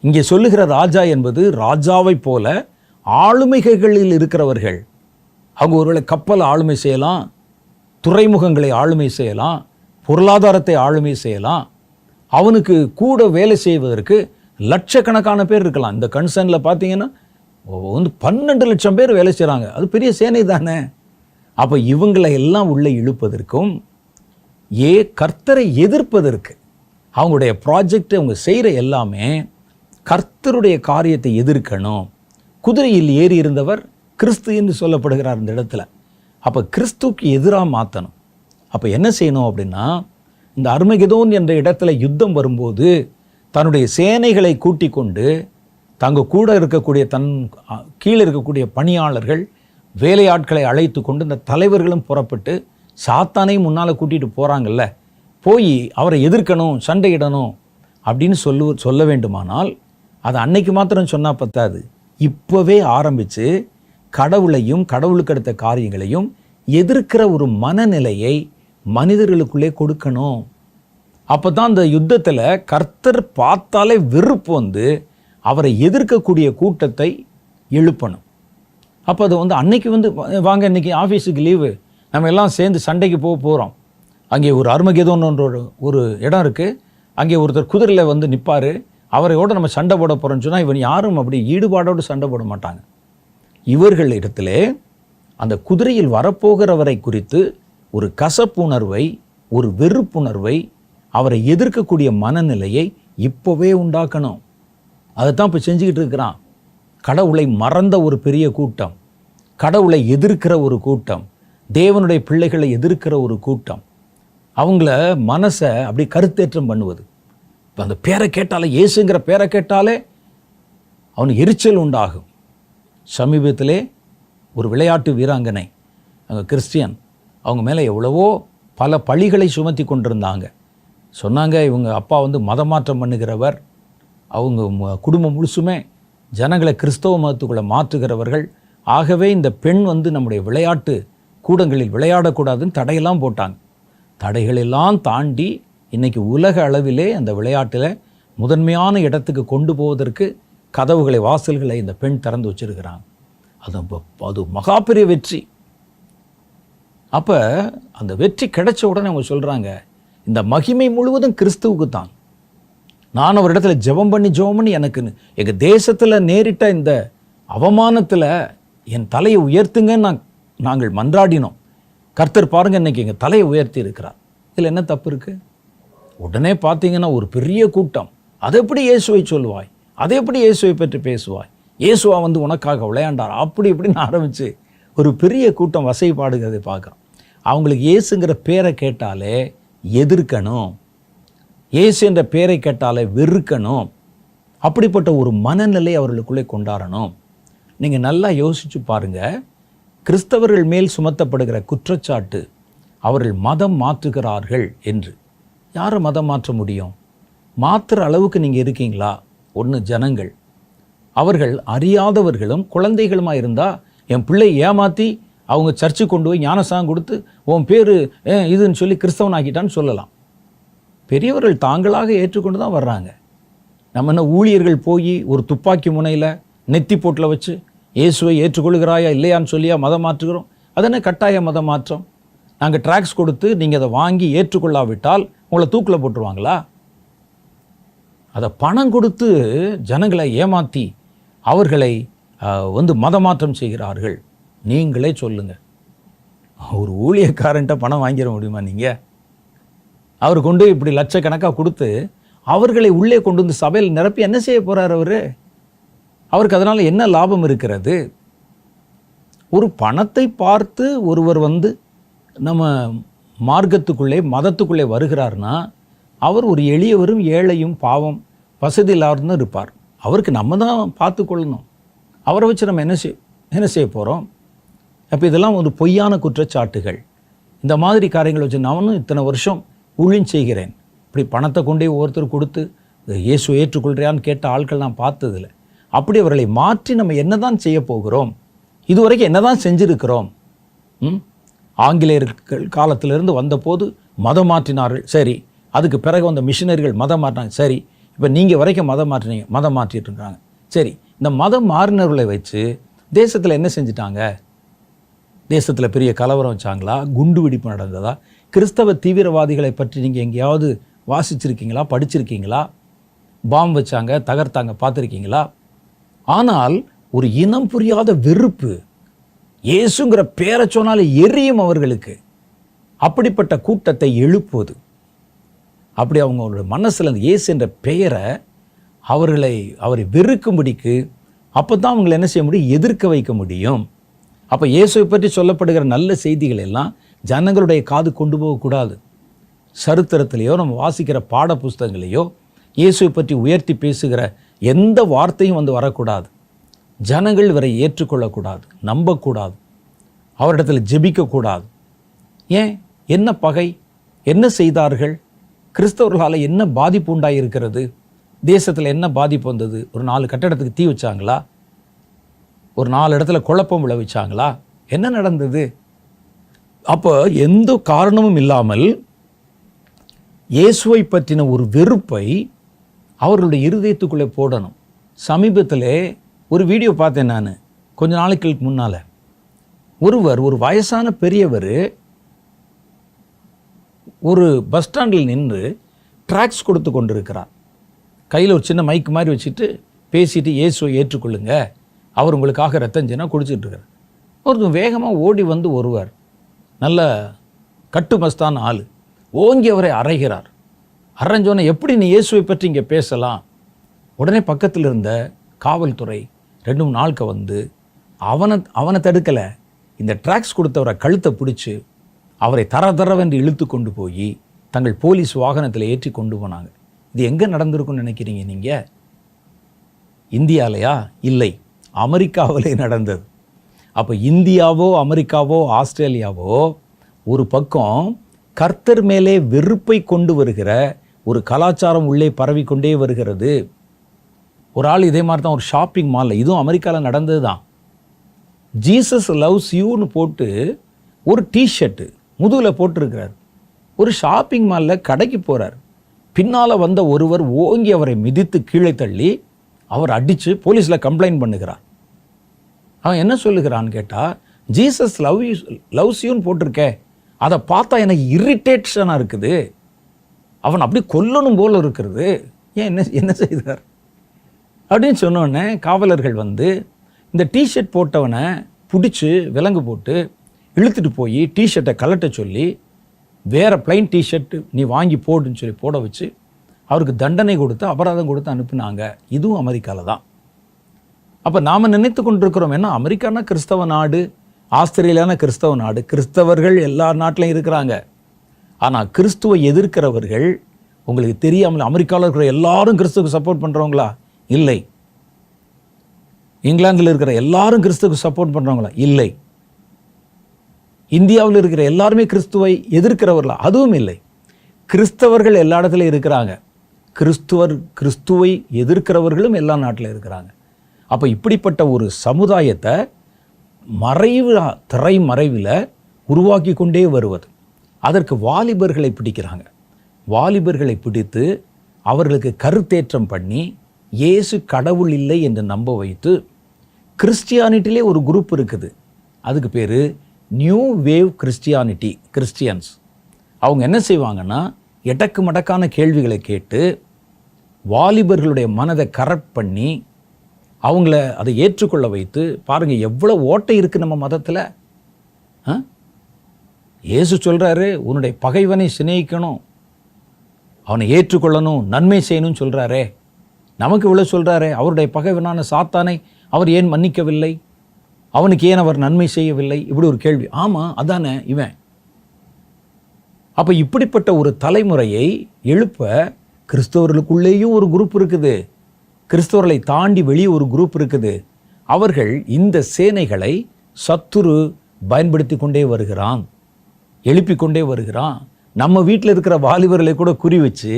இங்கே சொல்லுகிற ராஜா என்பது ராஜாவை போல ஆளுமைகளில் இருக்கிறவர்கள். அவங்க ஒருவேளை கப்பல் ஆளுமை செய்யலாம், துறைமுகங்களை ஆளுமை செய்யலாம், பொருளாதாரத்தை ஆளுமை செய்யலாம். அவனுக்கு கூட வேலை செய்வதற்கு லட்சக்கணக்கான பேர் இருக்கலாம். இந்த கன்சர்னில் பார்த்தீங்கன்னா 12,00,000 பேர் வேலை செய்கிறாங்க. அது பெரிய சேனை தானே. அப்போ இவங்களை எல்லாம் உள்ளே இழுப்பதற்கும் கர்த்தரை எதிர்ப்பதற்கு, அவங்களுடைய ப்ராஜெக்ட் அவங்க செய்கிற எல்லாமே கர்த்தருடைய காரியத்தை எதிர்க்கணும். குதிரையில் ஏறி இருந்தவர் கிறிஸ்து என்று சொல்லப்படுகிறார் இந்த இடத்துல. அப்போ கிறிஸ்துக்கு எதிராக மாற்றணும். அப்போ என்ன செய்யணும் அப்படின்னா, இந்த அர்மகெதோன் என்ற இடத்துல யுத்தம் வரும்போது தன்னுடைய சேனைகளை கூட்டிக் கொண்டு கூட இருக்கக்கூடிய கீழே இருக்கக்கூடிய பணியாளர்கள், வேலையாட்களை அழைத்து கொண்டு இந்த தலைவர்களும் புறப்பட்டு சாத்தானை முன்னால் கூட்டிகிட்டு போகிறாங்கல்ல, போய் அவரை எதிர்க்கணும், சண்டையிடணும் அப்படின்னு சொல்ல வேண்டுமானால் அது அன்னைக்கு மாத்திரம் சொன்னால் பத்தாது. இப்போவே ஆரம்பித்து கடவுளையும் கடவுளுக்கு அடுத்த காரியங்களையும் எதிர்க்கிற ஒரு மனநிலையை மனிதர்களுக்குள்ளே கொடுக்கணும். அப்போ தான் அந்த யுத்தத்தில் கர்த்தர் பார்த்தாலே வெறுப்பு அவரை எதிர்க்கக்கூடிய கூட்டத்தை எழுப்பணும். அப்போ அது அன்னைக்கு வாங்க இன்றைக்கி ஆஃபீஸுக்கு லீவு, நம்ம எல்லாம் சேர்ந்து சண்டைக்கு போகிறோம். அங்கே ஒரு அர்மகெதோன்ற ஒரு இடம் இருக்குது. அங்கே ஒருத்தர் குதிரையில் நிற்பார். அவரையோடு நம்ம சண்டை போட போகிறோன்னு சொன்னால் இவன் யாரும் அப்படி ஈடுபாடோடு சண்டை போட மாட்டாங்க. இவர்கள் இடத்திலே அந்த குதிரையில் வரப்போகிறவரை குறித்து ஒரு கசப்புணர்வை, ஒரு வெறுப்புணர்வை, அவரை எதிர்க்கக்கூடிய மனநிலையை இப்போவே உண்டாக்கணும். அதைத்தான் இப்போ செஞ்சுக்கிட்டு இருக்கிறான். கடவுளை மறந்த ஒரு பெரிய கூட்டம், கடவுளை எதிர்க்கிற ஒரு கூட்டம், தேவனுடைய பிள்ளைகளை எதிர்க்கிற ஒரு கூட்டம், அவங்கள மனசை அப்படி கருத்தேற்றம் பண்ணுவது. இப்போ அந்த பேரை கேட்டாலே, இயேசுங்கிற பேரை கேட்டாலே அவனுக்கு எரிச்சல் உண்டாகும். சமீபத்திலே ஒரு விளையாட்டு வீராங்கனை, அவங்க கிறிஸ்டியன், அவங்க மேலே எவ்வளவோ பல பழிகளை சுமத்தி கொண்டிருந்தாங்க. சொன்னாங்க, இவங்க அப்பா மதமாற்றம் பண்ணுகிறவர், அவங்க குடும்பம் முழுசுமே ஜனங்களை கிறிஸ்தவ மதத்துக்குள்ளே மாற்றுகிறவர்கள். ஆகவே இந்த பெண் நம்முடைய விளையாட்டு கூடங்களில் விளையாடக்கூடாதுன்னு தடையெல்லாம் போட்டாங்க. தடைகளெல்லாம் தாண்டி இன்றைக்கி உலக அளவிலே அந்த விளையாட்டில் முதன்மையான இடத்துக்கு கொண்டு போவதற்கு கதவுகளை, வாசல்களை இந்த பெண் திறந்து வச்சிருக்கிறாங்க. அது மகா பெரிய வெற்றி. அப்போ அந்த வெற்றி கிடைச்ச உடனே அவங்க சொல்கிறாங்க, இந்த மகிமை முழுவதும் கிறிஸ்துவுக்கு தான். நான் ஒரு இடத்துல ஜெபம் பண்ணி எனக்கு எங்கள் தேசத்தில் நேரிட்ட இந்த அவமானத்தில் என் தலையை உயர்த்துங்கன்னு நாங்கள் மன்றாடினோம். கர்த்தர் பாருங்கள், இன்றைக்கி எங்கள் தலையை உயர்த்தி இருக்கிறார். இதில் என்ன தப்பு இருக்குது? உடனே பார்த்தீங்கன்னா ஒரு பெரிய கூட்டம், அதை எப்படி இயேசுவை சொல்லுவாய், அதை எப்படி இயேசுவை பற்றி பேசுவாய், இயேசுவா உனக்காக விளையாண்டார், அப்படி இப்படின்னு ஆரம்பித்து ஒரு பெரிய கூட்டம் வசைப்பாடுகிறதை பார்க்குறோம். அவங்களுக்கு இயேசுங்கிற பேரை கேட்டாலே எதிர்க்கணும், இயேசு என்ற பேரை கேட்டாலே வெறுக்கணும். அப்படிப்பட்ட ஒரு மனநிலை அவர்களுக்குள்ளே கொண்டாடணும். நீங்கள் நல்லா யோசித்து பாருங்கள், கிறிஸ்தவர்கள் மேல் சுமத்தப்படுகிற குற்றச்சாட்டு அவர்கள் மதம் மாற்றுகிறார்கள் என்று. யாரை மதம் மாற்ற முடியும்? மாற்றுற அளவுக்கு நீங்கள் இருக்கீங்களா? ஒன்று ஜனங்கள், அவர்கள் அறியாதவர்களும் குழந்தைகளுமாக இருந்தால் என் பிள்ளை ஏமாற்றி அவங்க சர்ச்சு கொண்டு போய் ஞானசாகம் கொடுத்து உன் பேர் இதுன்னு சொல்லி கிறிஸ்தவன் ஆக்கிட்டான்னு சொல்லலாம். பெரியவர்கள் தாங்களாக ஏற்றுக்கொண்டு தான் வர்றாங்க. நம்ம என்ன ஊழியர்கள் போய் ஒரு துப்பாக்கி முனையில் நெத்தி போட்டில் வச்சு இயேசுவை ஏற்றுக்கொள்கிறாயா இல்லையான்னு சொல்லியா மதம் மாற்றுகிறோம்? அதென்ன கட்டாய மதம் மாற்றம்? நாங்கள் ட்ராக்ஸ் கொடுத்து நீங்கள் அதை வாங்கி ஏற்றுக்கொள்ளாவிட்டால் உங்களை தூக்கில் போட்டுருவாங்களா? அதை பணம் கொடுத்து ஜனங்களை ஏமாற்றி அவர்களை மதமாற்றம் செய்கிறார்கள். நீங்களே சொல்லுங்கள், ஒரு ஊழியக்காரன்ட்ட பணம் வாங்கிட முடியுமா நீங்கள்? அவர் கொண்டு இப்படி லட்சக்கணக்காக கொடுத்து அவர்களை உள்ளே கொண்டு வந்து சபையில் நிரப்பி என்ன செய்ய போகிறார் அவருக்கு அதனால் என்ன லாபம் இருக்கிறது? ஒரு பணத்தை பார்த்து ஒருவர் நம்ம மார்க்கத்துக்குள்ளே மதத்துக்குள்ளே வருகிறார்னா அவர் ஒரு எளியவரும் ஏழையும் பாவம் வசதி இல்லாதன்னு இருப்பார். அவருக்கு நம்ம தான் பார்த்து கொள்ளணும். அவரை வச்சு நம்ம என்ன செய்ய போகிறோம்? அப்போ இதெல்லாம் ஒரு பொய்யான குற்றச்சாட்டுகள். இந்த மாதிரி காரியங்களை வச்சு நானும் இத்தனை வருஷம் ஊழியம் செய்கிறேன். இப்படி பணத்தை கொண்டே ஒவ்வொருத்தர் கொடுத்து இயேசு ஏற்றுக்கொள்கிறியான்னு கேட்ட ஆட்கள் நான் பார்த்ததில்லை. அப்படி அவர்களை மாற்றி நம்ம என்ன தான் செய்ய போகிறோம்? இதுவரைக்கும் என்ன தான் செஞ்சுருக்கிறோம்? ஆங்கிலேயர்கள் காலத்திலிருந்து வந்தபோது மதம் மாற்றினார்கள், சரி. அதுக்கு பிறகு வந்த மிஷினரிகள் மதம் மாற்றினாங்க, சரி. இப்போ நீங்கள் வரைக்கும் மதம் மாற்றிட்டு இருக்காங்க, சரி. இந்த மதம் மாறினர்களை வச்சு தேசத்தில் என்ன செஞ்சிட்டாங்க? தேசத்தில் பெரிய கலவரம் வச்சாங்களா? குண்டு வெடிப்பு நடந்ததா? கிறிஸ்தவ தீவிரவாதிகளை பற்றி நீங்கள் எங்கேயாவது வாசிச்சிருக்கீங்களா, படிச்சிருக்கீங்களா? பாம்பு வச்சாங்க, தகர்த்தாங்க, பார்த்துருக்கீங்களா? ஆனால் ஒரு இனம் புரியாத வெறுப்பு, இயேசுங்கிற பேரை சொன்னாலே எரியும் அவர்களுக்கு. அப்படிப்பட்ட கூட்டத்தை எழுப்புவது, அப்படி அவங்களோட மனசில் அந்த இயேசு என்ற பெயரை அவரை வெறுக்கும்படிக்கு, அப்போ தான் அவங்களை என்ன செய்ய முடியும்? எதிர்க்க வைக்க முடியும். அப்போ இயேசுவை பற்றி சொல்லப்படுகிற நல்ல செய்திகள் எல்லாம் ஜனங்களுடைய காது கொண்டு போகக்கூடாது. சரித்திரத்திலேயோ நம்ம வாசிக்கிற பாட புஸ்தகங்களையோ இயேசுவை பற்றி உயர்த்தி பேசுகிற எந்த வார்த்தையும் வரக்கூடாது. ஜனங்கள் இவரை ஏற்றுக்கொள்ளக்கூடாது, நம்பக்கூடாது, அவரிடத்தில் ஜெபிக்கக்கூடாது. ஏன்? என்ன பகை? என்ன செய்தார்கள்? கிறிஸ்தவர்களால் என்ன பாதிப்பு உண்டாயிருக்கிறது? தேசத்தில் என்ன பாதிப்பு வந்தது? ஒரு 4 கட்டடத்துக்கு தீ வச்சாங்களா? ஒரு 4 இடத்துல குழப்பம் விளைவிச்சாங்களா? என்ன நடந்தது? அப்போ எந்த காரணமும் இல்லாமல் இயேசுவை பற்றின ஒரு வெறுப்பை அவர்களுடைய இருதயத்துக்குள்ளே போடணும். சமீபத்தில் ஒரு வீடியோ பார்த்தேன் நான், கொஞ்ச நாளைக்கு முன்னால். ஒரு வயசான பெரியவர் ஒரு பஸ் ஸ்டாண்டில் நின்று ட்ராக்ஸ் கொடுத்து கொண்டிருக்கிறார். கையில் ஒரு சின்ன மைக் மாதிரி வச்சுட்டு பேசிட்டு, இயேசுவை ஏற்றுக்கொள்ளுங்க, அவர் உங்களுக்காக ரத்தஞ்சினா குடிச்சிட்டு இருக்கார். ஒருத்தர் வேகமாக ஓடி ஒருவர் நல்ல கட்டுமஸ்தான ஆள் ஓங்கி அவரை அறைகிறார். அரைஞ்சோன்னே, எப்படி நீ இயேசுவை பற்றி இங்கே பேசலாம்? உடனே பக்கத்தில் இருந்த காவல்துறை 2-3 நாளுக்கு வந்து அவனை தடுக்கலை, இந்த ட்ராக்ஸ் கொடுத்தவரை கழுத்தை பிடிச்சி அவரை தரவென்று இழுத்து கொண்டு போய் தங்கள் போலீஸ் வாகனத்தில் ஏற்றி கொண்டு போனாங்க. இது எங்கே நடந்திருக்குன்னு நினைக்கிறீங்க நீங்கள்? இந்தியாவிலையா? இல்லை, அமெரிக்காவிலே நடந்தது. அப்போ இந்தியாவோ அமெரிக்காவோ ஆஸ்திரேலியாவோ ஒரு பக்கம் கர்த்தர் மேலே வெறுப்பை கொண்டு வருகிற ஒரு கலாச்சாரம் உள்ளே பரவிக்கொண்டே வருகிறது. ஒரு ஆள் இதே மாதிரி தான் ஒரு ஷாப்பிங் மாலில், இதுவும் அமெரிக்காவில் நடந்தது தான், ஜீசஸ் லவ்ஸ் யூன்னு போட்டு ஒரு டிஷர்ட்டு முதுகில் போட்டிருக்கிறார். ஒரு ஷாப்பிங் மாலில் கடைக்கு போகிறார். பின்னால் வந்த ஒருவர் ஓங்கி அவரை மிதித்து கீழே தள்ளி அவர் அடித்து போலீஸில் கம்ப்ளைண்ட் பண்ணுகிறார். அவன் என்ன சொல்லுகிறான்னு கேட்டால், ஜீசஸ் லவ்ஸ் யூன்னு போட்டிருக்கே, அதை பார்த்தா எனக்கு இரிட்டேஷனாக இருக்குது, அவன் அப்படி கொல்லணும் போல் இருக்கிறது, ஏன் என்ன செய்தார் அப்படின்னு சொன்னோடனே காவலர்கள் வந்து இந்த டிஷர்ட் போட்டவனை பிடிச்சி விலங்கு போட்டு இழுத்துட்டு போய் டிஷர்ட்டை கலட்ட சொல்லி வேறு பிளைன் டிஷர்ட் நீ வாங்கி போடுன்னு சொல்லி போட வச்சு அவருக்கு தண்டனை கொடுத்து அபராதம் கொடுத்து அனுப்புனாங்க. இதுவும் அமெரிக்காவில் தான். அப்போ நாம் நினைத்து கொண்டிருக்கிறோம், என்ன அமெரிக்கானா கிறிஸ்தவ நாடு, ஆஸ்திரேலியானா கிறிஸ்தவ நாடு, கிறிஸ்தவர்கள் எல்லா நாட்டிலையும் இருக்கிறாங்க. ஆனால் கிறிஸ்துவை எதிர்க்கிறவர்கள் உங்களுக்கு தெரியாமல் அமெரிக்காவில் இருக்கிற எல்லாரும் கிறிஸ்துவுக்கு சப்போர்ட் பண்ணுறவங்களா? இல்லை. இங்கிலாந்தில் இருக்கிற எல்லாரும் கிறிஸ்துவுக்கு சப்போர்ட் பண்ணுறவங்களா? இல்லை. இந்தியாவில் இருக்கிற எல்லாருமே கிறிஸ்துவை எதிர்க்கிறவர்களா? அதுவும் இல்லை. கிறிஸ்தவர்கள் எல்லா இடத்துலையும் இருக்கிறாங்க, கிறிஸ்துவை எதிர்க்கிறவர்களும் எல்லா நாட்டில் இருக்கிறாங்க. அப்போ இப்படிப்பட்ட ஒரு சமுதாயத்தை திரைமறைவில் உருவாக்கி கொண்டே வருவது. அதற்கு வாலிபர்களை பிடிக்கிறாங்க. வாலிபர்களை பிடித்து அவர்களுக்கு கருத்தேற்றம் பண்ணி இயேசு கடவுள் இல்லை என்று நம்ப வைத்து, கிறிஸ்டியானிட்டிலே ஒரு குரூப் இருக்குது, அதுக்கு பேர் நியூ வேவ் கிறிஸ்டியன்ஸ். அவங்க என்ன செய்வாங்கன்னா, எடக்கு மடக்கான கேள்விகளை கேட்டு வாலிபர்களுடைய மனதை கரெக்ட் பண்ணி அவங்கள அதை ஏற்றுக்கொள்ள வைத்து, பாருங்கள் எவ்வளோ ஓட்டை இருக்குது நம்ம மதத்தில். இயேசு சொல்கிறாரு, உன்னுடைய பகைவனை சிநேகிக்கணும், அவனை ஏற்றுக்கொள்ளணும், நன்மை செய்யணும்னு சொல்கிறாரே. நமக்கு இவ்வளோ சொல்கிறாரே, அவருடைய பகைவனான சாத்தானை அவர் ஏன் மன்னிக்கவில்லை, அவனுக்கு ஏன் அவர் நன்மை செய்யவில்லை? இப்படி ஒரு கேள்வி. ஆமாம், அதானே இவன். அப்போ இப்படிப்பட்ட ஒரு தலைமுறையை எழுப்ப கிறிஸ்தவர்களுக்குள்ளேயும் ஒரு குரூப் இருக்குது, கிறிஸ்தவர்களை தாண்டி வெளியே ஒரு குரூப் இருக்குது. அவர்கள் இந்த சேனைகளை சத்துரு பயன்படுத்தி கொண்டே வருகிறான், எழுப்பிக் கொண்டே வருகிறான். நம்ம வீட்டில் இருக்கிற வாலிபர்களை கூட குறி வச்சு,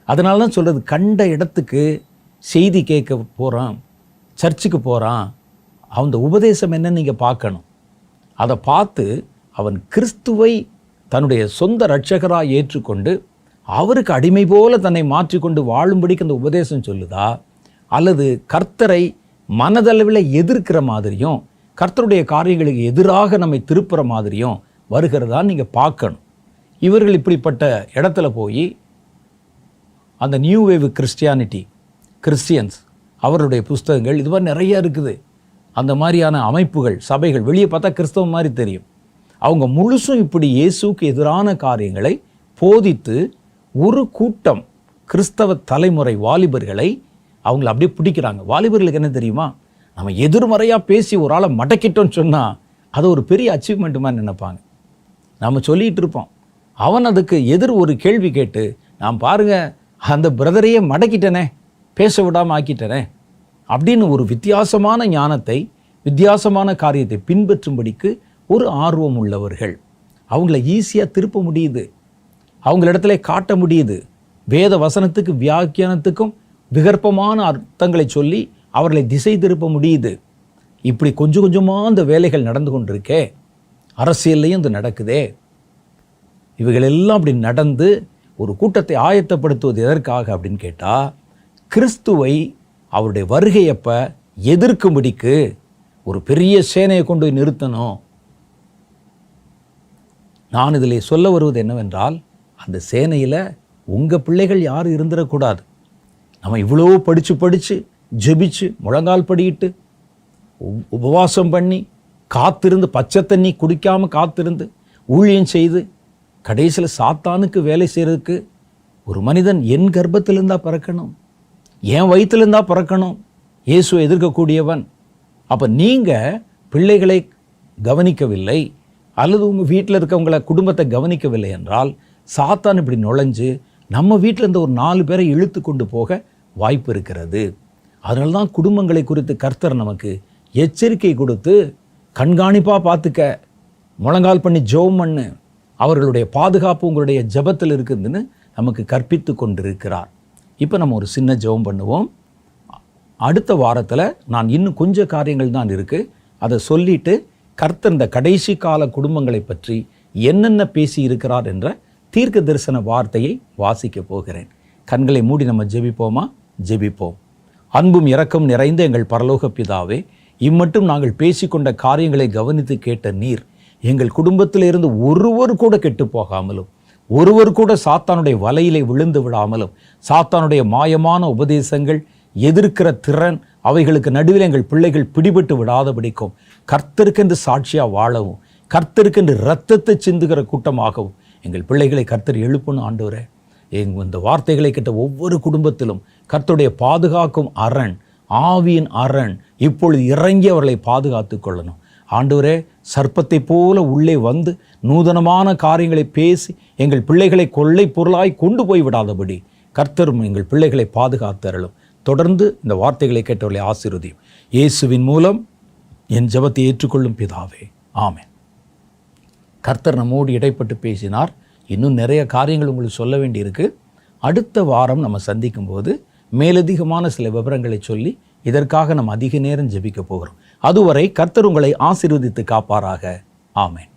அதனால தான் சொல்கிறது, கண்ட இடத்துக்கு செய்தி கேட்க போகிறான், சர்ச்சுக்கு போகிறான், அந்த உபதேசம் என்னன்னு நீங்கள் பார்க்கணும். அதை பார்த்து அவன் கிறிஸ்துவை தன்னுடைய சொந்த இரட்சகராக ஏற்றுக்கொண்டு அவருக்கு அடிமை போல தன்னை மாற்றிக்கொண்டு வாழும்படிக்கு அந்த உபதேசம் சொல்லுதா, அல்லது கர்த்தரை மனதளவில் எதிர்க்கிற மாதிரியும் கர்த்தருடைய காரியங்களுக்கு எதிராக நம்மை திருப்புற மாதிரியும் வருகிறதா நீங்கள் பார்க்கணும். இவர்கள் இப்படிப்பட்ட இடத்துல போய் அந்த நியூ வேவ் கிறிஸ்டியன்ஸ் அவர்களுடைய புஸ்தகங்கள் இது மாதிரி நிறைய இருக்குது. அந்த மாதிரியான அமைப்புகள், சபைகள் வெளியே பார்த்தா கிறிஸ்தவ மாதிரி தெரியும். அவங்க முழுசும் இப்படி இயேசுக்கு எதிரான காரியங்களை போதித்து ஒரு கூட்டம் கிறிஸ்தவ தலைமுறை வாலிபர்களை அவங்கள அப்படியே பிடிக்கிறாங்க. வாலிபர்களுக்கு என்ன தெரியுமா, நம்ம எதிர்மறையாக பேசி ஒரு ஆளை மடக்கிட்டோன்னு சொன்னால் அது ஒரு பெரிய அச்சீவ்மெண்ட் மாதிரி நினைப்பாங்க. நம்ம சொல்லிகிட்டு இருப்போம், அவன் அதுக்கு ஒரு கேள்வி கேட்டு, நான் பாருங்கள் அந்த பிரதரையே மடக்கிட்டனே, பேச விடாமல் ஆக்கிட்டனே அப்படின்னு ஒரு வித்தியாசமான ஞானத்தை, வித்தியாசமான காரியத்தை பின்பற்றும்படிக்கு ஒரு ஆர்வம் உள்ளவர்கள். அவங்கள ஈஸியாக திருப்ப முடியுது, அவங்களிடத்துல காட்ட முடியுது. வேத வசனத்துக்கு வியாக்கியானத்துக்கும் விகற்பமான அர்த்தங்களை சொல்லி அவர்களை திசை திருப்ப முடியுது. இப்படி கொஞ்சம் கொஞ்சமாக அந்த வேலைகள் நடந்து கொண்டிருக்கே, அரசியல்லையும் இது நடக்குதே. இவைகளெல்லாம் அப்படி நடந்து ஒரு கூட்டத்தை ஆயத்தப்படுத்துவது எதற்காக அப்படின்னு கேட்டால், கிறிஸ்துவை அவருடைய வருகையப்ப எதிர்க்கும்படிக்கு ஒரு பெரிய சேனையை கொண்டு போய் நிறுத்தணும். நான் இதில் சொல்ல வருவது என்னவென்றால், அந்த சேனையில் உங்கள் பிள்ளைகள் யாரும் இருந்துடக்கூடாது. நம்ம இவ்வளோ படித்து ஜெபிச்சு முழங்கால் படிக்கிட்டு உபவாசம் பண்ணி காத்திருந்து பச்சை தண்ணி குடிக்காமல் காத்திருந்து ஊழியம் செய்து கடைசியில் சாத்தானுக்கு வேலை செய்கிறதுக்கு ஒரு மனிதன் என் கர்ப்பத்தில் இருந்தால் பிறக்கணும், என் வயிற்றுலேருந்தா பிறக்கணும் இயேசுவை எதிர்க்கக்கூடியவன். அப்போ நீங்கள் பிள்ளைகளை கவனிக்கவில்லை அல்லது உங்கள் வீட்டில் இருக்கவங்கள குடும்பத்தை கவனிக்கவில்லை என்றால் சாத்தான் இப்படி நுழைஞ்சு நம்ம வீட்டில் இருந்த ஒரு 4 பேரை இழுத்து கொண்டு போக வாய்ப்பு இருக்கிறது. அதனால தான் குடும்பங்களை குறித்து கர்த்தர் நமக்கு எச்சரிக்கை கொடுத்து கண்காணிப்பாக பார்த்துக்க, முழங்கால் பண்ணி ஜெபம் பண்ணு, அவர்களுடைய பாதுகாப்பு உங்களுடைய ஜெபத்தில் இருக்குதுன்னு நமக்கு கற்பித்து கொண்டிருக்கிறார். இப்போ நம்ம ஒரு சின்ன ஜெபம் பண்ணுவோம். அடுத்த வாரத்தில் நான் இன்னும் கொஞ்சம் காரியங்கள் தான் இருக்குது, அதை சொல்லிட்டு கர்த்தர் இந்த கடைசி கால குடும்பங்களை பற்றி என்னென்ன பேசி இருக்கிறார் என்ற தீர்க்க தரிசன வார்த்தையை வாசிக்க போகிறேன். கண்களை மூடி நம்ம ஜெபிப்போமா? ஜெபிப்போம். அன்பும் இரக்கம் நிறைந்த எங்கள் பரலோக பிதாவே, இம்மட்டும் நாங்கள் பேசிக்கொண்ட காரியங்களை கவனித்து கேட்ட நீர் எங்கள் குடும்பத்தில் இருந்து ஒருவர் கூட கெட்டு போகாமலும், ஒருவர் கூட சாத்தானுடைய வலையிலே விழுந்து விடாமலும், சாத்தானுடைய மாயமான உபதேசங்கள், எதிர்க்கிற திறன், அவைகளுக்கு நடுவில் எங்கள் பிள்ளைகள் பிடிபட்டு விடாதபடிக்கும் கர்த்தருக்கென்று சாட்சியாக வாழவும், கர்த்தருக்கென்று இரத்தத்தை சிந்துகிற கூட்டமாகவும் எங்கள் பிள்ளைகளை கர்த்தர் எழுப்பணும். ஆண்டவரே, இந்த வார்த்தைகளை கேட்ட ஒவ்வொரு குடும்பத்திலும் கர்த்தருடைய பாதுகாக்கும் அரண், ஆவியின் அரண் இப்பொழுது இறங்கி அவர்களை பாதுகாத்து கொள்ளணும். ஆண்டவரே, சர்ப்பத்தை போல உள்ளே வந்து நூதனமான காரியங்களை பேசி எங்கள் பிள்ளைகளை கொள்ளை பொருளாய் கொண்டு போய் விடாதபடி கர்த்தரும் எங்கள் பிள்ளைகளை பாதுகாத்தருளும். தொடர்ந்து இந்த வார்த்தைகளை கேட்டவர்களை ஆசீர்வதியும். இயேசுவின் மூலம் என் ஜெபத்தை ஏற்றுக்கொள்ளும் பிதாவே, ஆமென். கர்த்தர் நம்மோடு இடைப்பட்டு பேசினார். இன்னும் நிறைய காரியங்கள் உங்களுக்கு சொல்ல வேண்டியிருக்கு. அடுத்த வாரம் நம்ம சந்திக்கும் போது மேலதிகமான சில விவரங்களை சொல்லி இதற்காக நம்ம அதிக நேரம் ஜெபிக்க போகிறோம். அதுவரை கர்த்தர் உங்களை ஆசீர்வதித்து காப்பாராக. ஆமென்.